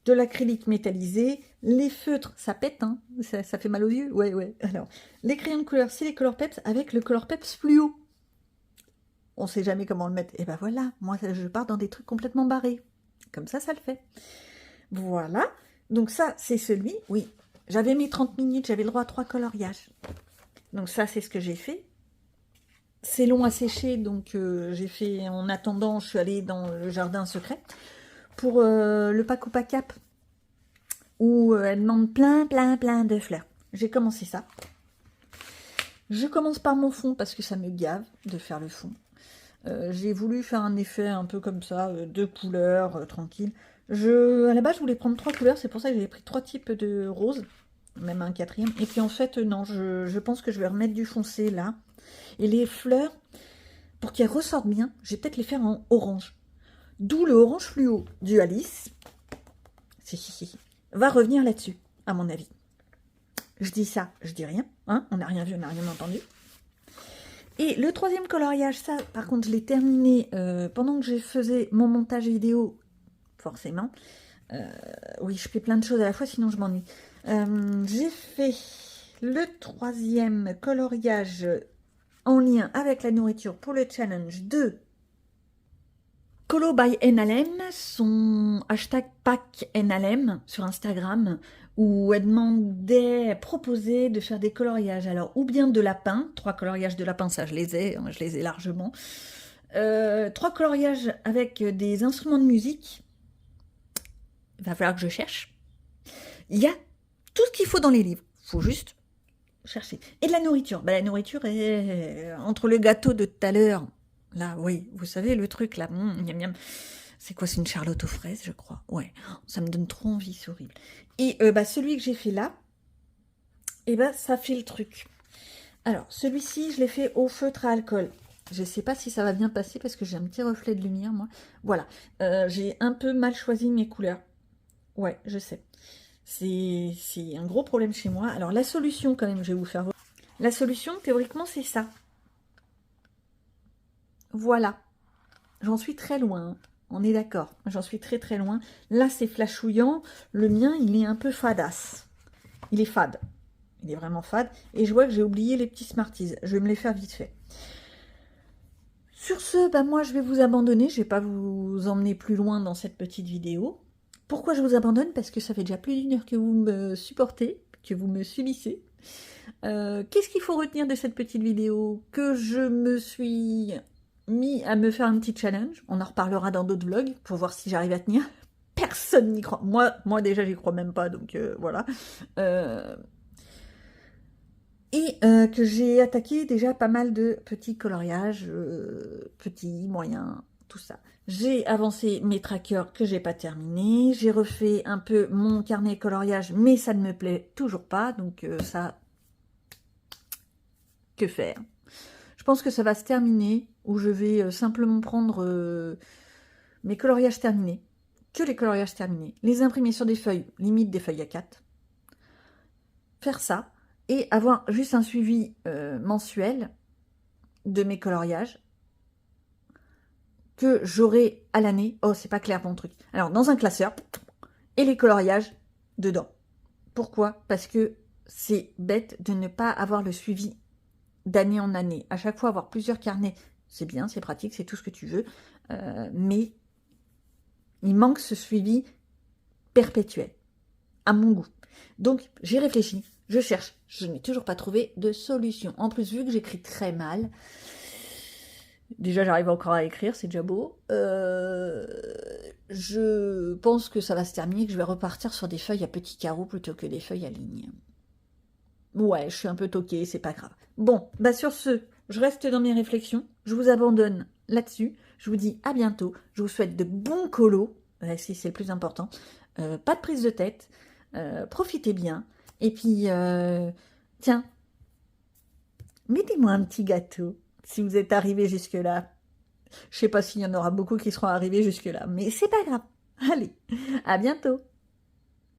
de l'acrylique métallisé, les feutres, ça pète, hein, ça fait mal aux yeux, ouais. Alors, les crayons de couleur, c'est les Color Peps avec le Color Peps fluo. On sait jamais comment le mettre. Et ben voilà, moi je pars dans des trucs complètement barrés. Comme ça le fait. Voilà, donc ça, c'est celui, oui, j'avais mes 30 minutes, j'avais le droit à 3 coloriages. Donc ça, c'est ce que j'ai fait. C'est long à sécher, donc j'ai fait, en attendant, je suis allée dans le jardin secret. Pour le Paco Pacap, où elle demande plein de fleurs. J'ai commencé ça. Je commence par mon fond, parce que ça me gave de faire le fond. J'ai voulu faire un effet un peu comme ça, deux couleurs, tranquille. À la base, je voulais prendre 3 couleurs, c'est pour ça que j'ai pris 3 types de roses. même un quatrième. Et puis en fait, non, je pense que je vais remettre du foncé là. Et les fleurs, pour qu'elles ressortent bien, je vais peut-être les faire en orange. D'où le orange fluo du Alice. Si. Va revenir là-dessus, à mon avis. Je dis ça, je dis rien. Hein, on n'a rien vu, on n'a rien entendu. Et le troisième coloriage, ça, par contre, je l'ai terminé pendant que je faisais mon montage vidéo, forcément. Oui, je fais plein de choses à la fois, sinon je m'ennuie. J'ai fait le troisième coloriage en lien avec la nourriture pour le challenge de Colo by NLM, son hashtag pack NLM sur Instagram, où elle demandait, proposait de faire des coloriages. Alors, ou bien de lapin, 3 coloriages de lapin, ça je les ai largement. 3 coloriages avec des instruments de musique. Il va falloir que je cherche. Il y a tout ce qu'il faut dans les livres. Il faut juste chercher. Et de la nourriture. La nourriture est entre le gâteau de tout à l'heure. Là, oui, vous savez, le truc là. Miam, miam. C'est quoi, c'est une charlotte aux fraises, je crois. Ouais, ça me donne trop envie, c'est horrible. Et celui que j'ai fait là, ça fait le truc. Alors, celui-ci, je l'ai fait au feutre à alcool. Je ne sais pas si ça va bien passer parce que j'ai un petit reflet de lumière, moi. Voilà, j'ai un peu mal choisi mes couleurs. Ouais, je sais. C'est un gros problème chez moi. Alors, la solution, quand même, je vais vous faire voir. La solution, théoriquement, c'est ça. Voilà. J'en suis très loin. On est d'accord. J'en suis très très loin. Là, c'est flashouillant. Le mien, il est un peu fadasse. Il est fade. Il est vraiment fade. Et je vois que j'ai oublié les petits Smarties. Je vais me les faire vite fait. Sur ce, moi, je vais vous abandonner. Je ne vais pas vous emmener plus loin dans cette petite vidéo. Pourquoi je vous abandonne? Parce que ça fait déjà plus d'1 heure que vous me supportez, que vous me subissez. Qu'est-ce qu'il faut retenir de cette petite vidéo? Que je me suis mis à me faire un petit challenge. On en reparlera dans d'autres vlogs pour voir si j'arrive à tenir. Personne n'y croit. Moi déjà, j'y crois même pas, donc voilà. Et que j'ai attaqué déjà pas mal de petits coloriages, petits, moyens, tout ça. J'ai avancé mes trackers que j'ai pas terminé. J'ai refait un peu mon carnet coloriage, mais ça ne me plaît toujours pas. Donc ça, que faire? Je pense que ça va se terminer, où je vais simplement prendre mes coloriages terminés, que les coloriages terminés, les imprimer sur des feuilles, limite des feuilles A4, faire ça, et avoir juste un suivi mensuel de mes coloriages, que j'aurai à l'année. Oh, c'est pas clair mon truc. Alors, dans un classeur, et les coloriages dedans. Pourquoi? Parce que c'est bête de ne pas avoir le suivi d'année en année. À chaque fois, avoir plusieurs carnets, c'est bien, c'est pratique, c'est tout ce que tu veux, mais il manque ce suivi perpétuel, à mon goût. Donc, j'ai réfléchi, je cherche, je n'ai toujours pas trouvé de solution. En plus, vu que j'écris très mal, déjà j'arrive encore à écrire, c'est déjà beau, je pense que ça va se terminer, que je vais repartir sur des feuilles à petits carreaux plutôt que des feuilles à lignes. Ouais, je suis un peu toquée, c'est pas grave. Bon, sur ce, je reste dans mes réflexions, je vous abandonne là-dessus, je vous dis à bientôt, je vous souhaite de bons colos, si c'est le plus important, pas de prise de tête, profitez bien, et puis, tiens, mettez-moi un petit gâteau, si vous êtes arrivés jusque-là. Je sais pas s'il y en aura beaucoup qui seront arrivés jusque-là, mais c'est pas grave. Allez, à bientôt.